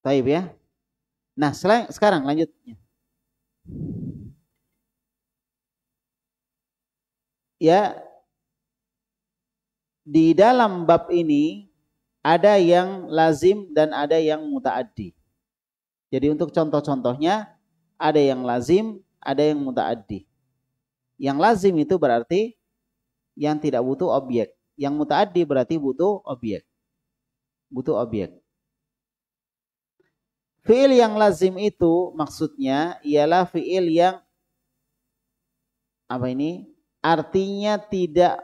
Taib ya. Nah, sekarang lanjutnya. Ya, di dalam bab ini ada yang lazim dan ada yang muta'addi. Jadi untuk contoh-contohnya, ada yang lazim, ada yang muta'addi. Yang lazim itu berarti yang tidak butuh objek. Yang muta'addi berarti butuh objek. Butuh objek. Fi'il yang lazim itu maksudnya ialah fi'il yang artinya tidak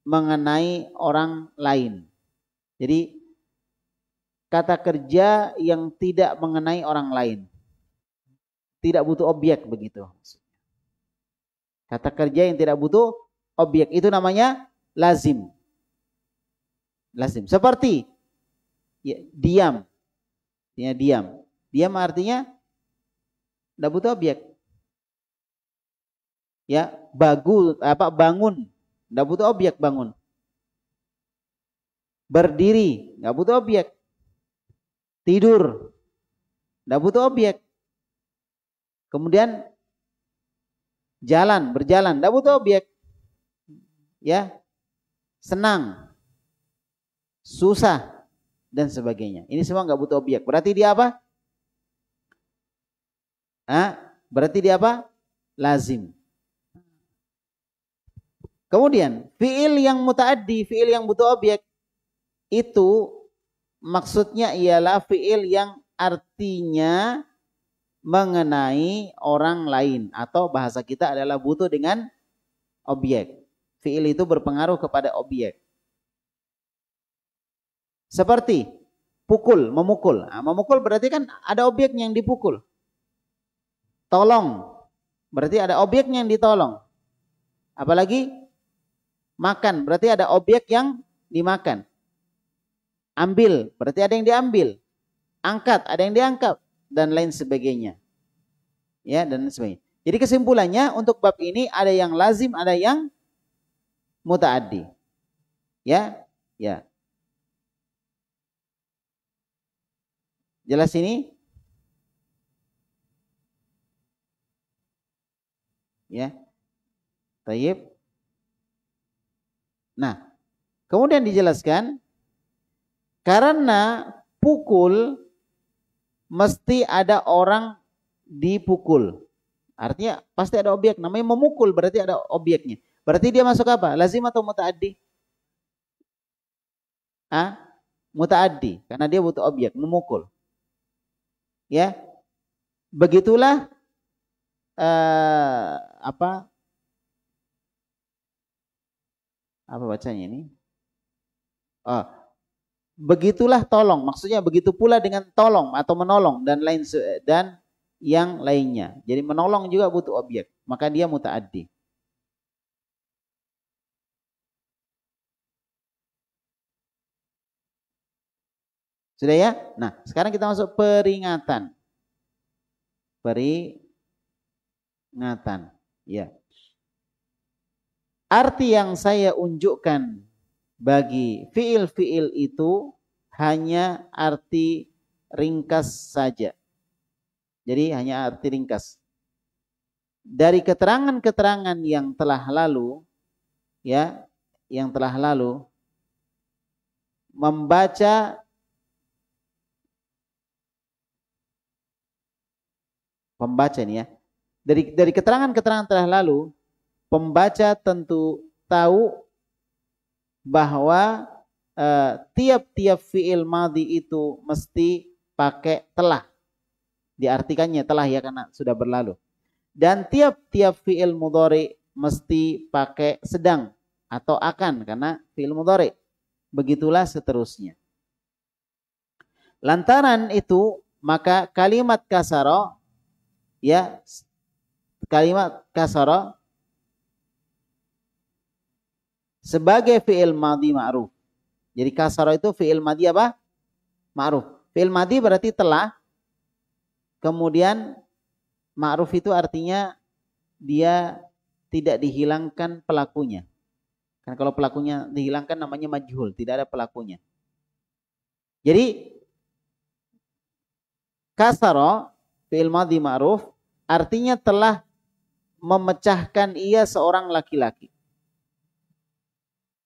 mengenai orang lain. Jadi kata kerja yang tidak mengenai orang lain. Tidak butuh objek begitu. Kata kerja yang tidak butuh objek itu namanya lazim. Lazim. Seperti ya, diam. Ya, diam. Diam artinya tidak butuh objek. Ya, bangun. Tidak butuh objek bangun. Berdiri, tidak butuh objek. Tidur, tidak butuh objek. Kemudian berjalan, tidak butuh objek. Ya, senang, susah, dan sebagainya. Ini semua nggak butuh objek. Berarti dia apa? Berarti dia apa? Lazim. Kemudian fiil yang muta'addi, fiil yang butuh objek, itu maksudnya ialah fiil yang artinya mengenai orang lain, atau bahasa kita adalah butuh dengan objek. Fiil itu berpengaruh kepada objek. Seperti pukul, memukul. Memukul berarti kan ada objek yang dipukul. Tolong, berarti ada objek yang ditolong. Apalagi makan, berarti ada objek yang dimakan. Ambil, berarti ada yang diambil. Angkat, ada yang diangkat, dan lain sebagainya. Ya, dan sebagainya. Jadi kesimpulannya untuk bab ini ada yang lazim, ada yang muta'addi. Ya, ya. Jelas ini? Ya. Tayyib. Nah, kemudian dijelaskan karena pukul mesti ada orang dipukul. Artinya pasti ada objek, namanya memukul berarti ada objeknya. Berarti dia masuk apa? Lazim atau muta'addi? Muta'addi, karena dia butuh objek, memukul. Ya. Begitulah apa bacanya ini? Begitulah tolong, maksudnya begitu pula dengan tolong atau menolong dan yang lainnya. Jadi menolong juga butuh objek, maka dia muta'addi. Sudah ya? Nah, sekarang kita masuk peringatan. Peringatan, ya. Arti yang saya unjukkan bagi fiil-fiil itu hanya arti ringkas saja. Jadi hanya arti ringkas. Dari keterangan-keterangan yang telah lalu, ya, yang telah lalu, membaca pembaca ini ya. Dari keterangan-keterangan telah lalu, pembaca tentu tahu bahwa tiap-tiap fiil madhi itu mesti pakai telah. Diartikannya telah ya karena sudah berlalu. Dan tiap-tiap fiil mudhari mesti pakai sedang atau akan karena fiil mudhari. Begitulah seterusnya. Lantaran itu maka kalimat kasara, ya, kalimat kasara sebagai fi'il madhi ma'ruf. Jadi kasara itu fi'il madhi apa? Ma'ruf. Fi'il madhi berarti telah. Kemudian ma'ruf itu artinya dia tidak dihilangkan pelakunya. Kan kalau pelakunya dihilangkan namanya majhul, tidak ada pelakunya. Jadi kasara fi'il madhi ma'ruf artinya telah memecahkan ia seorang laki-laki.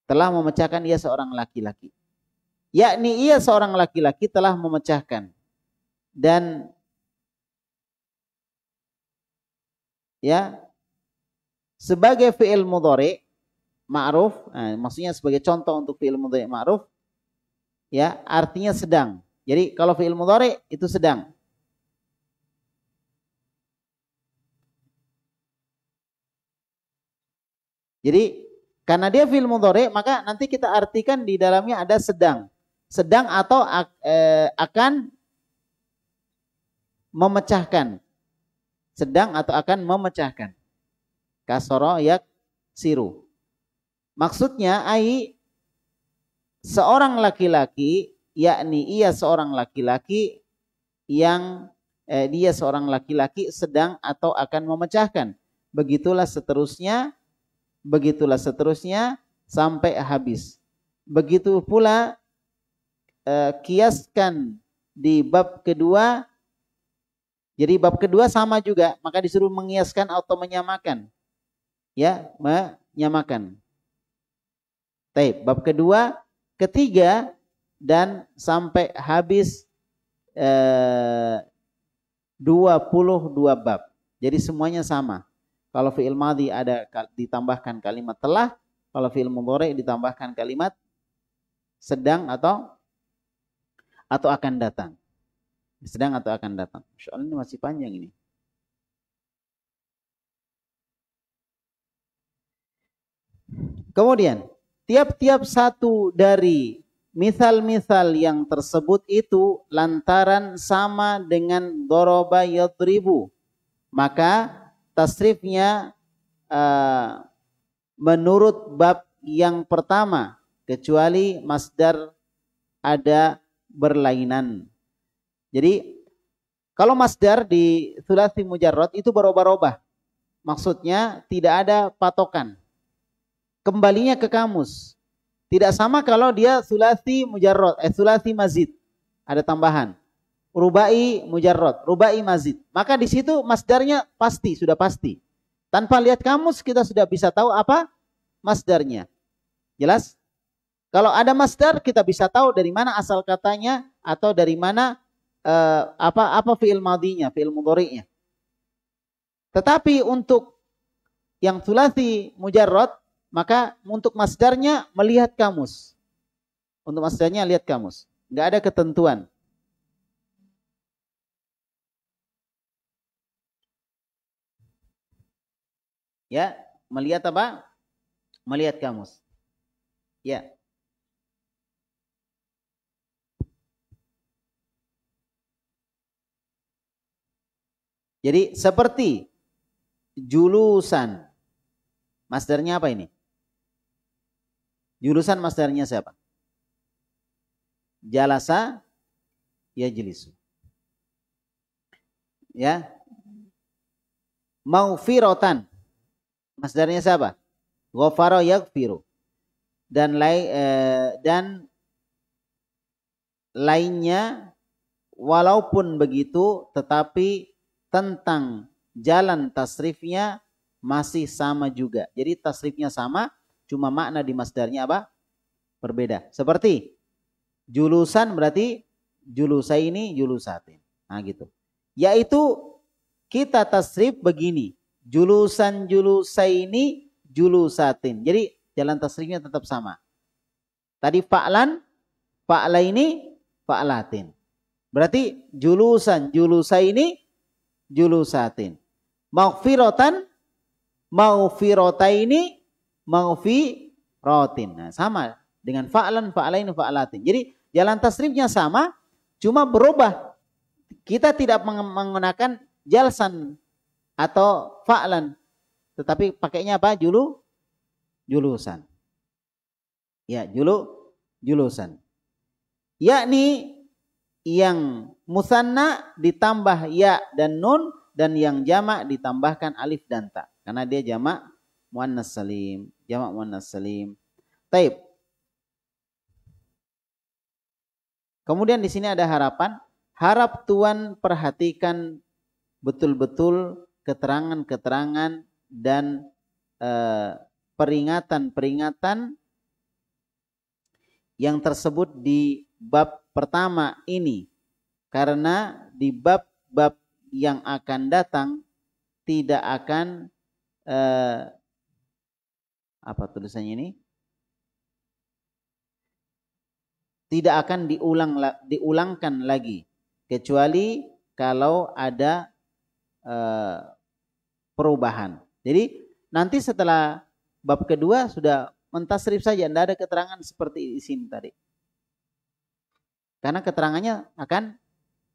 telah memecahkan ia seorang laki-laki. Yakni ia seorang laki-laki telah memecahkan. Dan ya, sebagai fi'il mudhari ma'ruf, maksudnya sebagai contoh untuk fi'il mudhari ma'ruf, ya, artinya sedang. Jadi kalau fi'il mudhari itu sedang. Jadi karena dia fi'il mudhari, maka nanti kita artikan di dalamnya ada sedang. Sedang atau akan memecahkan. Sedang atau akan memecahkan. Kasara yaksiru. Maksudnya seorang laki-laki, yakni ia seorang laki-laki yang dia seorang laki-laki sedang atau akan memecahkan. Begitulah seterusnya sampai habis. Begitu pula kiaskan di bab kedua. Jadi bab kedua sama juga, maka disuruh mengiaskan atau menyamakan. Ya, menyamakan. Baik, bab kedua, ketiga, dan sampai habis 22 bab. Jadi semuanya sama. Kalau fi'il madhi ada ditambahkan kalimat telah, kalau fi'il mudhari ditambahkan kalimat sedang atau akan datang. Sedang atau akan datang. Masya Allah, ini masih panjang ini. Kemudian, tiap-tiap satu dari misal-misal yang tersebut itu lantaran sama dengan doroba yadribu, maka tasrifnya menurut bab yang pertama, kecuali masdar ada berlainan. Jadi kalau masdar di tsulats mujarrad itu berubah-ubah. Maksudnya tidak ada patokan. Kembalinya ke kamus. Tidak sama kalau dia tsulats mujarrad, tsulats mazid. Ada tambahan. Rubai mujarrad, rubai mazid. Maka di situ masdarnya pasti, sudah pasti. Tanpa lihat kamus kita sudah bisa tahu apa masdarnya. Jelas? Kalau ada masdar kita bisa tahu dari mana asal katanya atau dari mana apa fi'il madhinya, fi'il mudhari'nya. Tetapi untuk yang tsulats mujarrad, maka untuk masdarnya melihat kamus. Untuk masdarnya lihat kamus. Enggak ada ketentuan. Ya, melihat apa? Melihat kamus. Ya. Jadi seperti julusan. Masdarnya apa ini? Julusan masdarnya siapa? Jalasa yajlisu. Ya. Maghfiratan. Masdarnya siapa? Ghafara yaghfiru. Dan lainnya walaupun begitu tetapi tentang jalan tasrifnya masih sama juga. Jadi tasrifnya sama, cuma makna di masdarnya apa? Berbeda. Seperti julusan berarti julusaini julusatin. Nah gitu. Yaitu kita tasrif begini. Julusan julusaini julusatin. Jadi jalan tasrifnya tetap sama. Tadi fa'lan, fa'laini, fa'latin. Berarti julusan julusaini julusatin. Maghfiratan, maghfirataini, maghfiratin. Nah, sama dengan fa'lan, fa'laini, fa'latin. Jadi jalan tasrifnya sama, cuma berubah. Kita tidak menggunakan jalsan atau fa'lan, tetapi pakainya apa? Julusan. Ya, julusan. Yakni yang musanna ditambah ya dan nun, dan yang jamak ditambahkan alif dan ta. Karena dia jamak muannas salim. Jamak muannas salim. Taib. Kemudian di sini ada harapan. Harap Tuan perhatikan betul-betul keterangan-keterangan dan peringatan-peringatan yang tersebut di bab pertama ini. Karena di bab-bab yang akan datang tidak akan apa tulisannya ini? Tidak akan diulangkan lagi kecuali kalau ada perubahan. Jadi nanti setelah bab kedua sudah mentasrif saja, tidak ada keterangan seperti di sini tadi. Karena keterangannya akan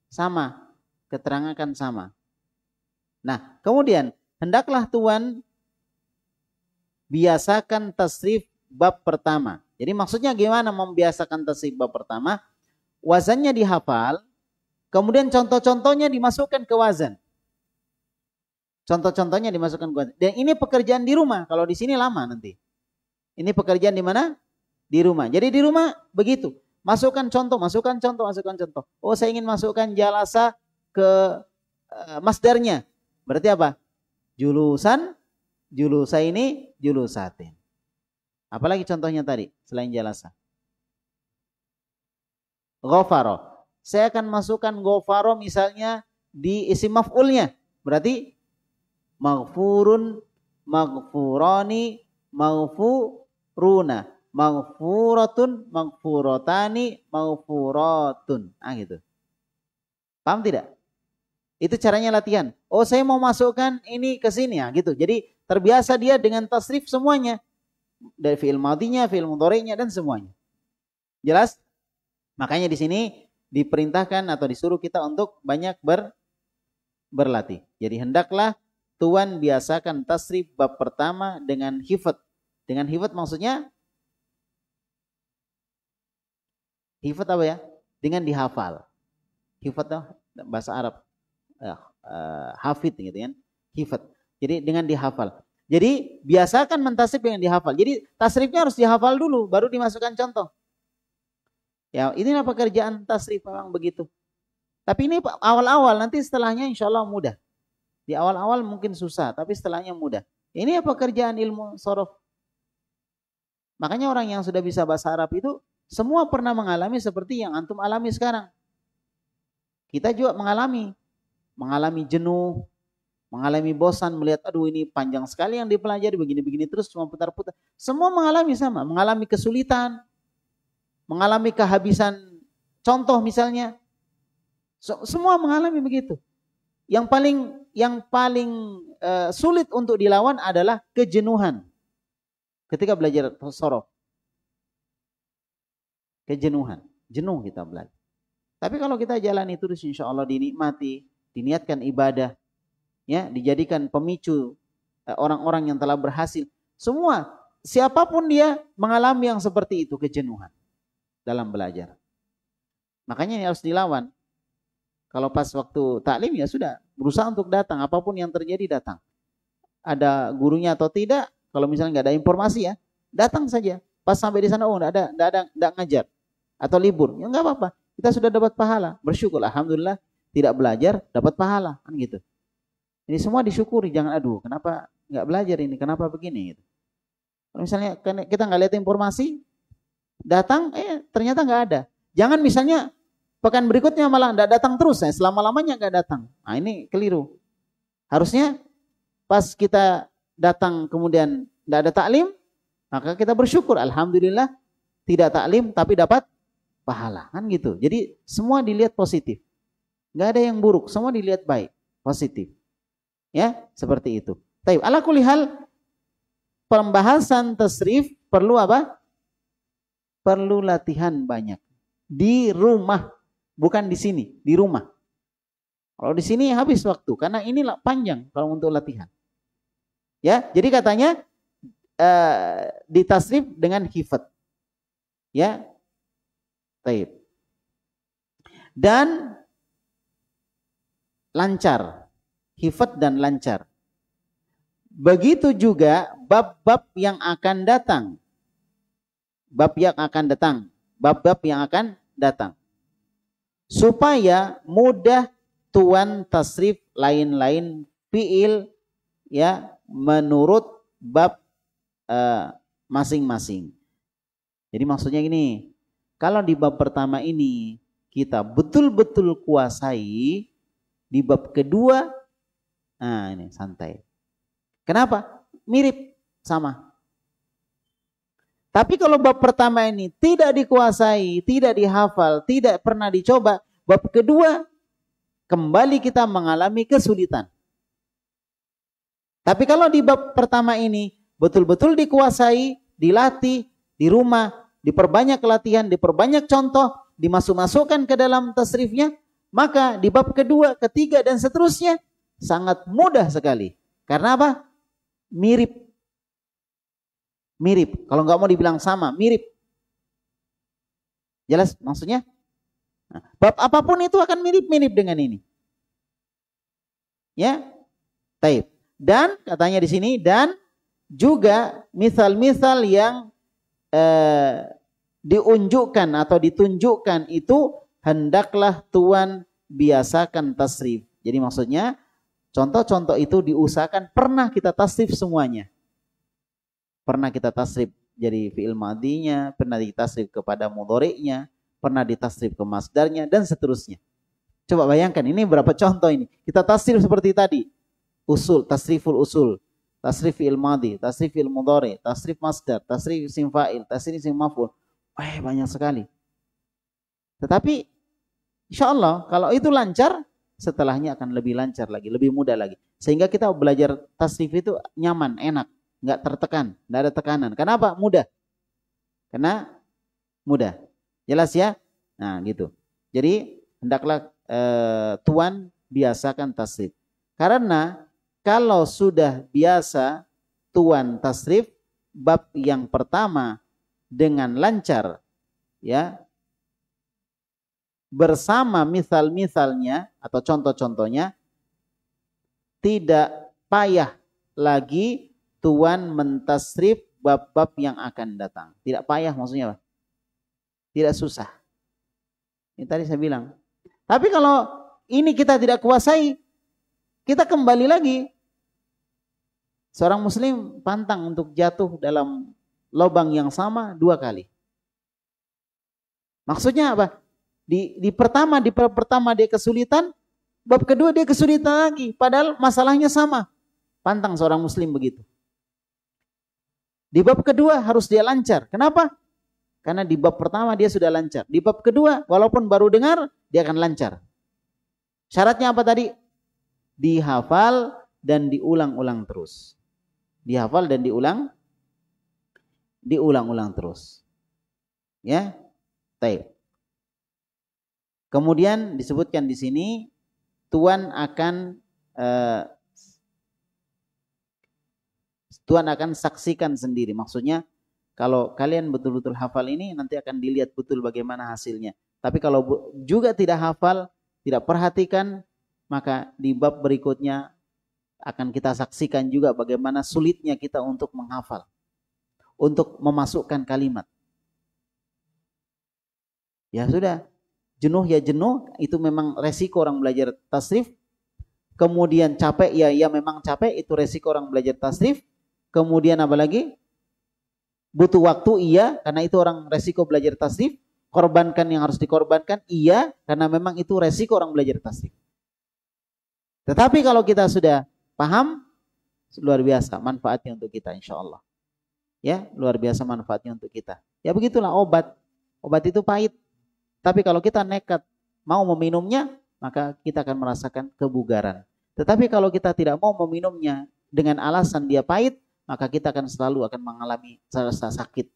sama, keterangan akan sama. Nah, kemudian hendaklah tuan biasakan tasrif bab pertama. Jadi maksudnya gimana membiasakan tasrif bab pertama? Wazannya dihafal, kemudian contoh-contohnya dimasukkan ke wazan. Contoh-contohnya dimasukkan ke wazan. Dan ini pekerjaan di rumah. Kalau di sini lama nanti. Ini pekerjaan di mana? Di rumah. Jadi di rumah begitu. Masukkan contoh, masukkan contoh, masukkan contoh. Oh, saya ingin masukkan jalasa ke masdarnya. Berarti apa? Julusan, julusa ini, julusatin. Apalagi contohnya tadi selain jalasa? Ghafaro. Saya akan masukkan ghafaro misalnya di isim maf'ulnya. Berarti maghfurun, maghfurani, maghfuruna, maghfuratun, maghfuratani, maghfuratun. Gitu. Paham tidak? Itu caranya latihan. Oh, saya mau masukkan ini ke sini ya, gitu. Jadi terbiasa dia dengan tasrif semuanya. Dari fi'il madhinya, fi'il mudhari'nya dan semuanya. Jelas? Makanya di sini diperintahkan atau disuruh kita untuk banyak berlatih. Jadi hendaklah tuan biasakan tasrif bab pertama dengan hifat. Dengan hifat maksudnya hifat apa ya? Dengan dihafal. Hifat bahasa Arab. Hafid gitu kan. Hifat. Jadi dengan dihafal. Jadi biasakan mentasrif dengan dihafal. Jadi tasrifnya harus dihafal dulu baru dimasukkan contoh. Ya, inilah pekerjaan tasrif memang begitu. Tapi ini awal-awal, nanti setelahnya insya Allah mudah. Di awal-awal mungkin susah, tapi setelahnya mudah. Ini pekerjaan ilmu sorof. Makanya orang yang sudah bisa bahasa Arab itu semua pernah mengalami seperti yang antum alami sekarang. Kita juga mengalami jenuh, mengalami bosan melihat aduh ini panjang sekali yang dipelajari begini-begini terus cuma putar-putar. Semua mengalami sama, mengalami kesulitan, mengalami kehabisan contoh misalnya. Semua mengalami begitu. Yang paling sulit untuk dilawan adalah kejenuhan ketika belajar sorof. Kejenuhan, jenuh kita belajar. Tapi kalau kita jalani terus insya Allah dinikmati, diniatkan ibadah, ya, dijadikan pemicu orang-orang yang telah berhasil. Semua, siapapun dia mengalami yang seperti itu, kejenuhan dalam belajar. Makanya ini harus dilawan. Kalau pas waktu taklim ya sudah, berusaha untuk datang, apapun yang terjadi datang. Ada gurunya atau tidak, kalau misalnya nggak ada informasi ya, datang saja. Pas sampai di sana, oh nggak ngajar atau libur, ya nggak apa-apa. Kita sudah dapat pahala, bersyukur. Alhamdulillah tidak belajar dapat pahala, kan gitu. Ini semua disyukuri, jangan aduh kenapa nggak belajar ini, kenapa begini gitu. Kalau misalnya kita nggak lihat informasi, datang ternyata nggak ada. Jangan misalnya pekan berikutnya malah nggak datang terus, selama-lamanya nggak datang. Nah ini keliru. Harusnya pas kita datang kemudian nggak ada taklim, maka kita bersyukur, alhamdulillah tidak taklim tapi dapat pahala, kan gitu. Jadi semua dilihat positif, nggak ada yang buruk, semua dilihat baik, positif. Ya, seperti itu. Taib. Ala kulli hal, pembahasan tasrif perlu apa? Perlu latihan banyak. Di rumah, bukan di sini, di rumah. Kalau di sini habis waktu, karena ini panjang kalau untuk latihan. Ya, jadi katanya ditasrif dengan hifat. Ya, taib. Dan lancar. Hifat dan lancar. Begitu juga bab-bab yang akan datang. Bab yang akan datang. Bab-bab yang akan datang. Supaya mudah tuan tasrif lain-lain fiil ya menurut bab masing-masing. Jadi maksudnya gini, Kalau di bab pertama ini kita betul-betul kuasai, di bab kedua, nah ini santai. Kenapa? Mirip, sama. Tapi kalau bab pertama ini tidak dikuasai, tidak dihafal, tidak pernah dicoba, bab kedua kembali kita mengalami kesulitan. Tapi kalau di bab pertama ini betul-betul dikuasai, dilatih di rumah, diperbanyak latihan, diperbanyak contoh, dimasuk-masukkan ke dalam tasrifnya, maka di bab kedua, ketiga dan seterusnya sangat mudah sekali. Karena apa? Mirip. Mirip. Kalau nggak mau dibilang sama, mirip. Jelas maksudnya? Nah, bab apapun itu akan mirip-mirip dengan ini. Ya, taib. Dan katanya di sini, dan juga misal-misal yang diunjukkan atau ditunjukkan itu hendaklah tuan biasakan tasrif. Jadi maksudnya contoh-contoh itu diusahakan pernah kita tasrif semuanya. Pernah kita tasrif jadi fi'il madinya, pernah ditasrif kepada mudhari'nya, pernah ditasrif ke masdarnya dan seterusnya. Coba bayangkan ini berapa contoh ini. Kita tasrif seperti tadi. Usul, tasriful usul, tasrif fi'il madi, tasrif fi'il mudhari', tasrif masdar, tasrif isim fa'il, tasrif isim maf'ul. Banyak sekali. Tetapi insyaallah kalau itu lancar, setelahnya akan lebih lancar lagi, lebih mudah lagi. Sehingga kita belajar tasrif itu nyaman, enak, nggak tertekan, nggak ada tekanan. Kenapa? Mudah. Karena mudah. Jelas ya? Nah, gitu. Jadi hendaklah tuan biasakan tasrif. Karena kalau sudah biasa tuan tasrif bab yang pertama dengan lancar, ya, bersama misal-misalnya atau contoh-contohnya, tidak payah lagi tuan mentasrif bab-bab yang akan datang. Tidak payah maksudnya apa? Tidak susah. Ini tadi saya bilang. Tapi kalau ini kita tidak kuasai, kita kembali lagi. Seorang muslim pantang untuk jatuh dalam lubang yang sama 2 kali. Maksudnya apa? Di pertama dia kesulitan, bab kedua dia kesulitan lagi. Padahal masalahnya sama. Pantang seorang muslim begitu. Di bab kedua harus dia lancar. Kenapa? Karena di bab pertama dia sudah lancar. Di bab kedua walaupun baru dengar, dia akan lancar. Syaratnya apa tadi? Dihafal dan diulang-ulang terus. Dihafal dan diulang-ulang terus. Ya, baik. Kemudian disebutkan di sini tuan akan saksikan sendiri. Maksudnya kalau kalian betul-betul hafal ini nanti akan dilihat betul bagaimana hasilnya. Tapi kalau juga tidak hafal, tidak perhatikan, maka di bab berikutnya akan kita saksikan juga bagaimana sulitnya kita untuk menghafal, untuk memasukkan kalimat. Ya sudah, jenuh ya jenuh, itu memang resiko orang belajar tasrif. Kemudian capek ya memang capek, itu resiko orang belajar tasrif. Kemudian apa lagi? Butuh waktu, iya, karena itu orang resiko belajar tasrif. Korbankan yang harus dikorbankan, iya, karena memang itu resiko orang belajar tasrif. Tetapi kalau kita sudah paham, luar biasa manfaatnya untuk kita insya Allah. Ya, luar biasa manfaatnya untuk kita. Ya begitulah obat. Obat itu pahit. Tapi kalau kita nekat mau meminumnya, maka kita akan merasakan kebugaran. Tetapi kalau kita tidak mau meminumnya dengan alasan dia pahit, maka kita akan selalu mengalami rasa sakit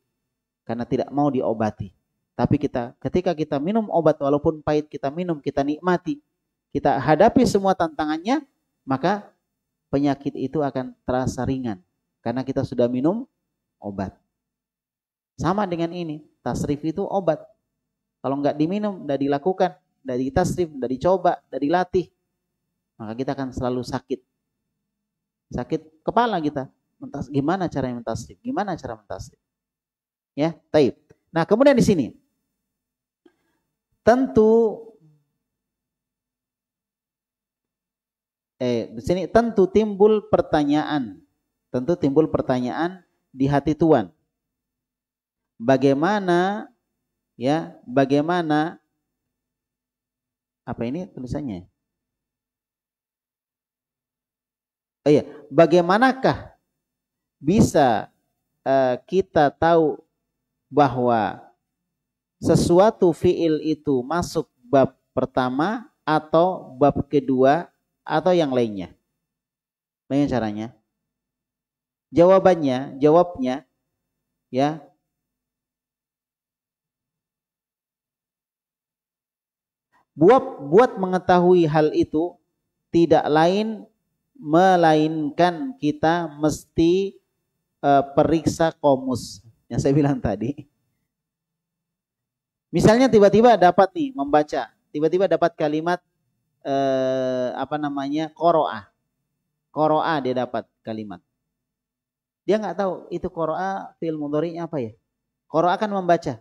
karena tidak mau diobati. Tapi ketika kita minum obat walaupun pahit, kita minum, kita nikmati, kita hadapi semua tantangannya, maka penyakit itu akan terasa ringan karena kita sudah minum obat. Sama dengan ini, tasrif itu obat. Kalau nggak diminum, nggak dilakukan, nggak ditasrif, nggak dicoba, nggak dilatih, maka kita akan selalu sakit. Sakit kepala kita. Gimana cara mentasrif? Gimana cara mentasrif? Ya, taib. Nah, kemudian di sini tentu timbul pertanyaan. Tentu timbul pertanyaan di hati tuan. Bagaimana Ya, bagaimana apa ini tulisannya? Oh iya, bagaimanakah bisa kita tahu bahwa sesuatu fiil itu masuk bab pertama atau bab kedua atau yang lainnya? Bagaimana caranya? Jawabnya ya, buat mengetahui hal itu tidak lain melainkan kita mesti periksa komus yang saya bilang tadi. Misalnya tiba-tiba dapat nih membaca, tiba-tiba dapat kalimat qoro'ah dia dapat kalimat. Dia nggak tahu itu qoro'ah fi'il mudhari'nya apa ya. Qoro'ah kan membaca.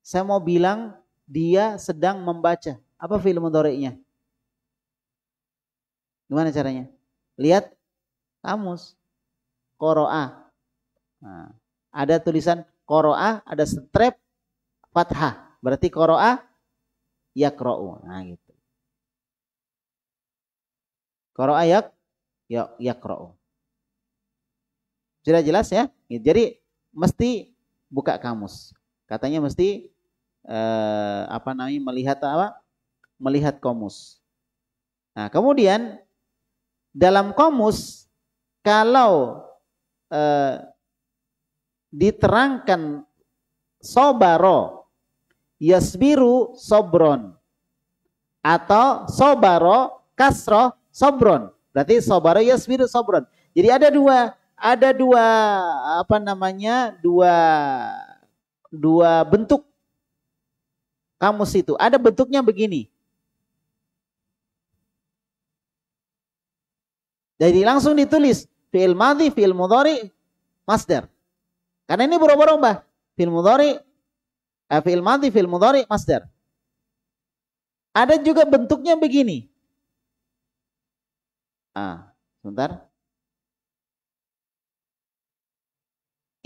Saya mau bilang dia sedang membaca. Apa fi'il mudhari'nya? Gimana caranya? Lihat kamus. Qoro'ah. Nah, ada tulisan qoro'ah, ada strap fathah. Berarti qoro'ah yaqra'u. Nah gitu. Qoro'ah yaqra'u. Sudah jelas ya? Jadi mesti buka kamus. Katanya mesti melihat apa? Melihat komus. Nah, kemudian dalam komus kalau diterangkan sobaro yasbiru sobron atau sobaro kasroh sobron, berarti sobaro yasbiru sobron. Jadi ada dua bentuk kamus itu. Ada bentuknya begini. Jadi langsung ditulis fi'il madhi, fi'il mudhari, masdar. Karena ini berubah-ubah. Fi'il madhi, fi'il mudhari, masdar. Ada juga bentuknya begini. Sebentar.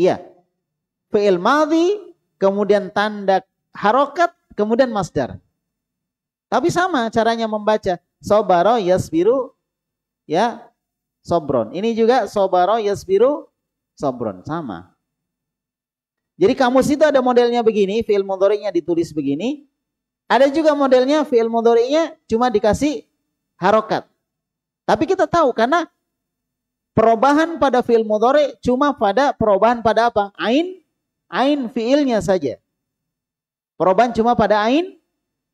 Iya. Fi'il madhi, kemudian tanda harokat, kemudian masdar. Tapi sama caranya membaca. Sobaro yasbiru ya sobron. Ini juga sobaro yasbiru sobron. Sama. Jadi kamus itu ada modelnya begini. Fi'il mudhari'nya ditulis begini. Ada juga modelnya fi'il mudhari'nya cuma dikasih harokat. Tapi kita tahu karena perubahan pada fi'il mudhari' cuma pada perubahan pada apa? Ain fi'ilnya saja. Perubahan cuma pada ain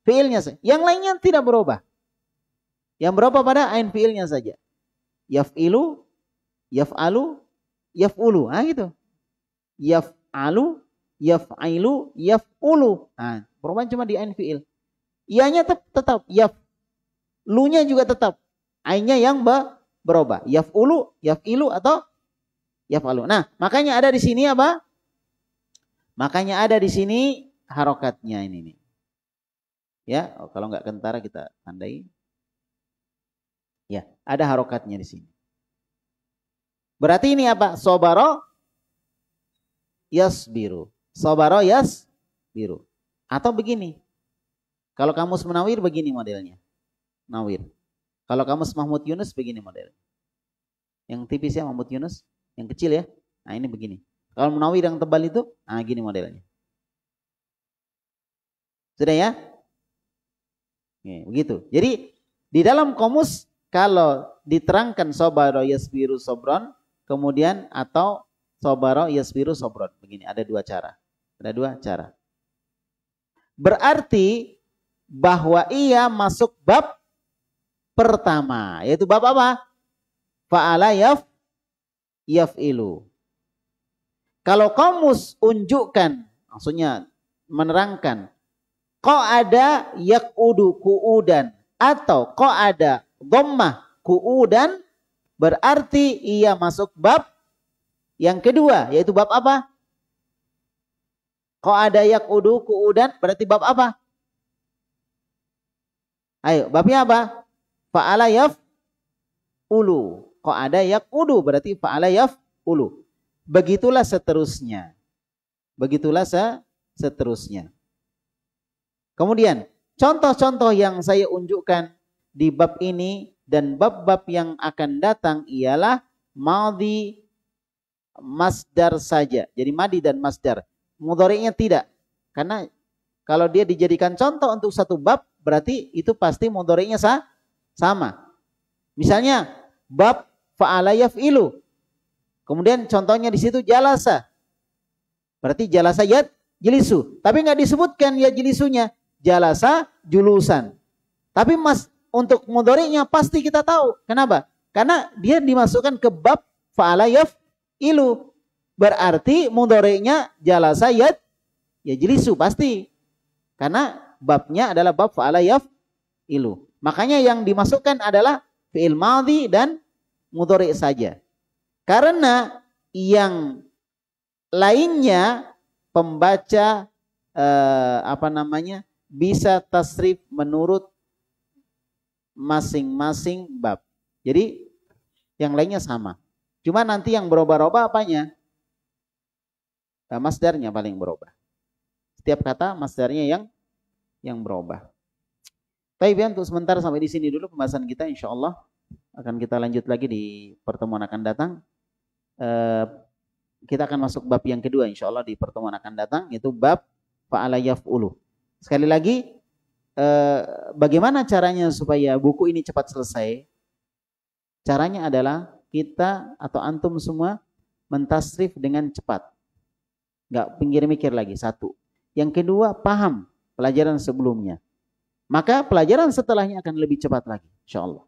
fi'ilnya saja. Yang lainnya tidak berubah. Yang berubah pada ain fi'ilnya saja. Yaf'ilu, yaf'alu, yaf'ulu. Nah gitu. Yaf'alu, yaf'ilu, yaf'ulu. Nah, perubahan cuma di ain fi'il. Ianya tetap. Lu-nya juga tetap. Ainnya yang berubah. Yaf'ulu, yaf'ilu atau yaf'alu. Nah, makanya ada di sini apa? Makanya ada di sini harokatnya ini nih. Ya, kalau nggak kentara kita tandai. Ya, ada harokatnya di sini. Berarti ini apa? Sobaro yasbiru. Sobaro yasbiru. Atau begini. Kalau kamus Munawir begini modelnya. Nawir. Kalau kamus Mahmud Yunus begini modelnya. Yang tipis ya Mahmud Yunus, yang kecil ya. Nah, ini begini. Kalau Munawir yang tebal itu, nah gini modelnya. Sudah ya? Nih, begitu. Jadi di dalam komus kalau diterangkan sobaro yasbiru sobron, kemudian atau sobaro yasbiru sobron. Begini, ada dua cara. Ada dua cara. Berarti bahwa ia masuk bab pertama. Yaitu bab apa? Fa'ala yaf'ilu. Kalau komus unjukkan, maksudnya menerangkan, kok ada yakudu ku'udan atau kok ada dhammah ku'udan, berarti ia masuk bab yang kedua, yaitu bab apa? Kok ada yakudu ku'udan berarti bab apa? Ayo, babnya apa? Fa'ala yaf'ulu. Kok ada yakudu berarti fa'ala yaf'ulu. Begitulah seterusnya. Begitulah seterusnya. Kemudian contoh-contoh yang saya unjukkan di bab ini dan bab-bab yang akan datang ialah madhi masdar saja. Jadi madi dan masdar. Mudhari'nya tidak. Karena kalau dia dijadikan contoh untuk satu bab, berarti itu pasti mudhari'nya sama. Misalnya bab fa'ala yaf'ilu. Kemudian contohnya di situ jalasa. Berarti jalasa jilisu. Tapi nggak disebutkan jilisunya. Jalasa julusan. Tapi untuk mudhari'nya pasti kita tahu. Kenapa? Karena dia dimasukkan ke bab fa'ala yaf'ilu. Berarti mudhari'nya jalasa jilisu pasti. Karena babnya adalah bab fa'ala yaf'ilu. Makanya yang dimasukkan adalah fi'il madhi dan mudhari' saja. Karena yang lainnya pembaca bisa tasrif menurut masing-masing bab. Jadi yang lainnya sama. Cuma nanti yang berubah-ubah apanya? Masdarnya paling berubah. Setiap kata masdarnya yang berubah. Baik, untuk sementara sampai di sini dulu pembahasan kita. Insyaallah akan kita lanjut lagi di pertemuan akan datang. Kita akan masuk bab yang kedua insyaallah di pertemuan akan datang, yaitu bab fa'ala yaf'ulu. Sekali lagi, bagaimana caranya supaya buku ini cepat selesai? Caranya adalah kita atau antum semua mentasrif dengan cepat. Nggak pikir-mikir lagi, satu. Yang kedua, paham pelajaran sebelumnya. Maka pelajaran setelahnya akan lebih cepat lagi, insyaallah.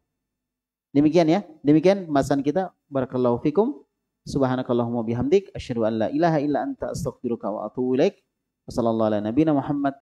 Demikian ya. Demikian pembahasan kita. Barakallahu fikum. Subhanakallahumma bihamdik. Asyhadu an la ilaha illa anta astaghfiruka wa atubu ilaik. Wassallallahu ala nabiyina Muhammad.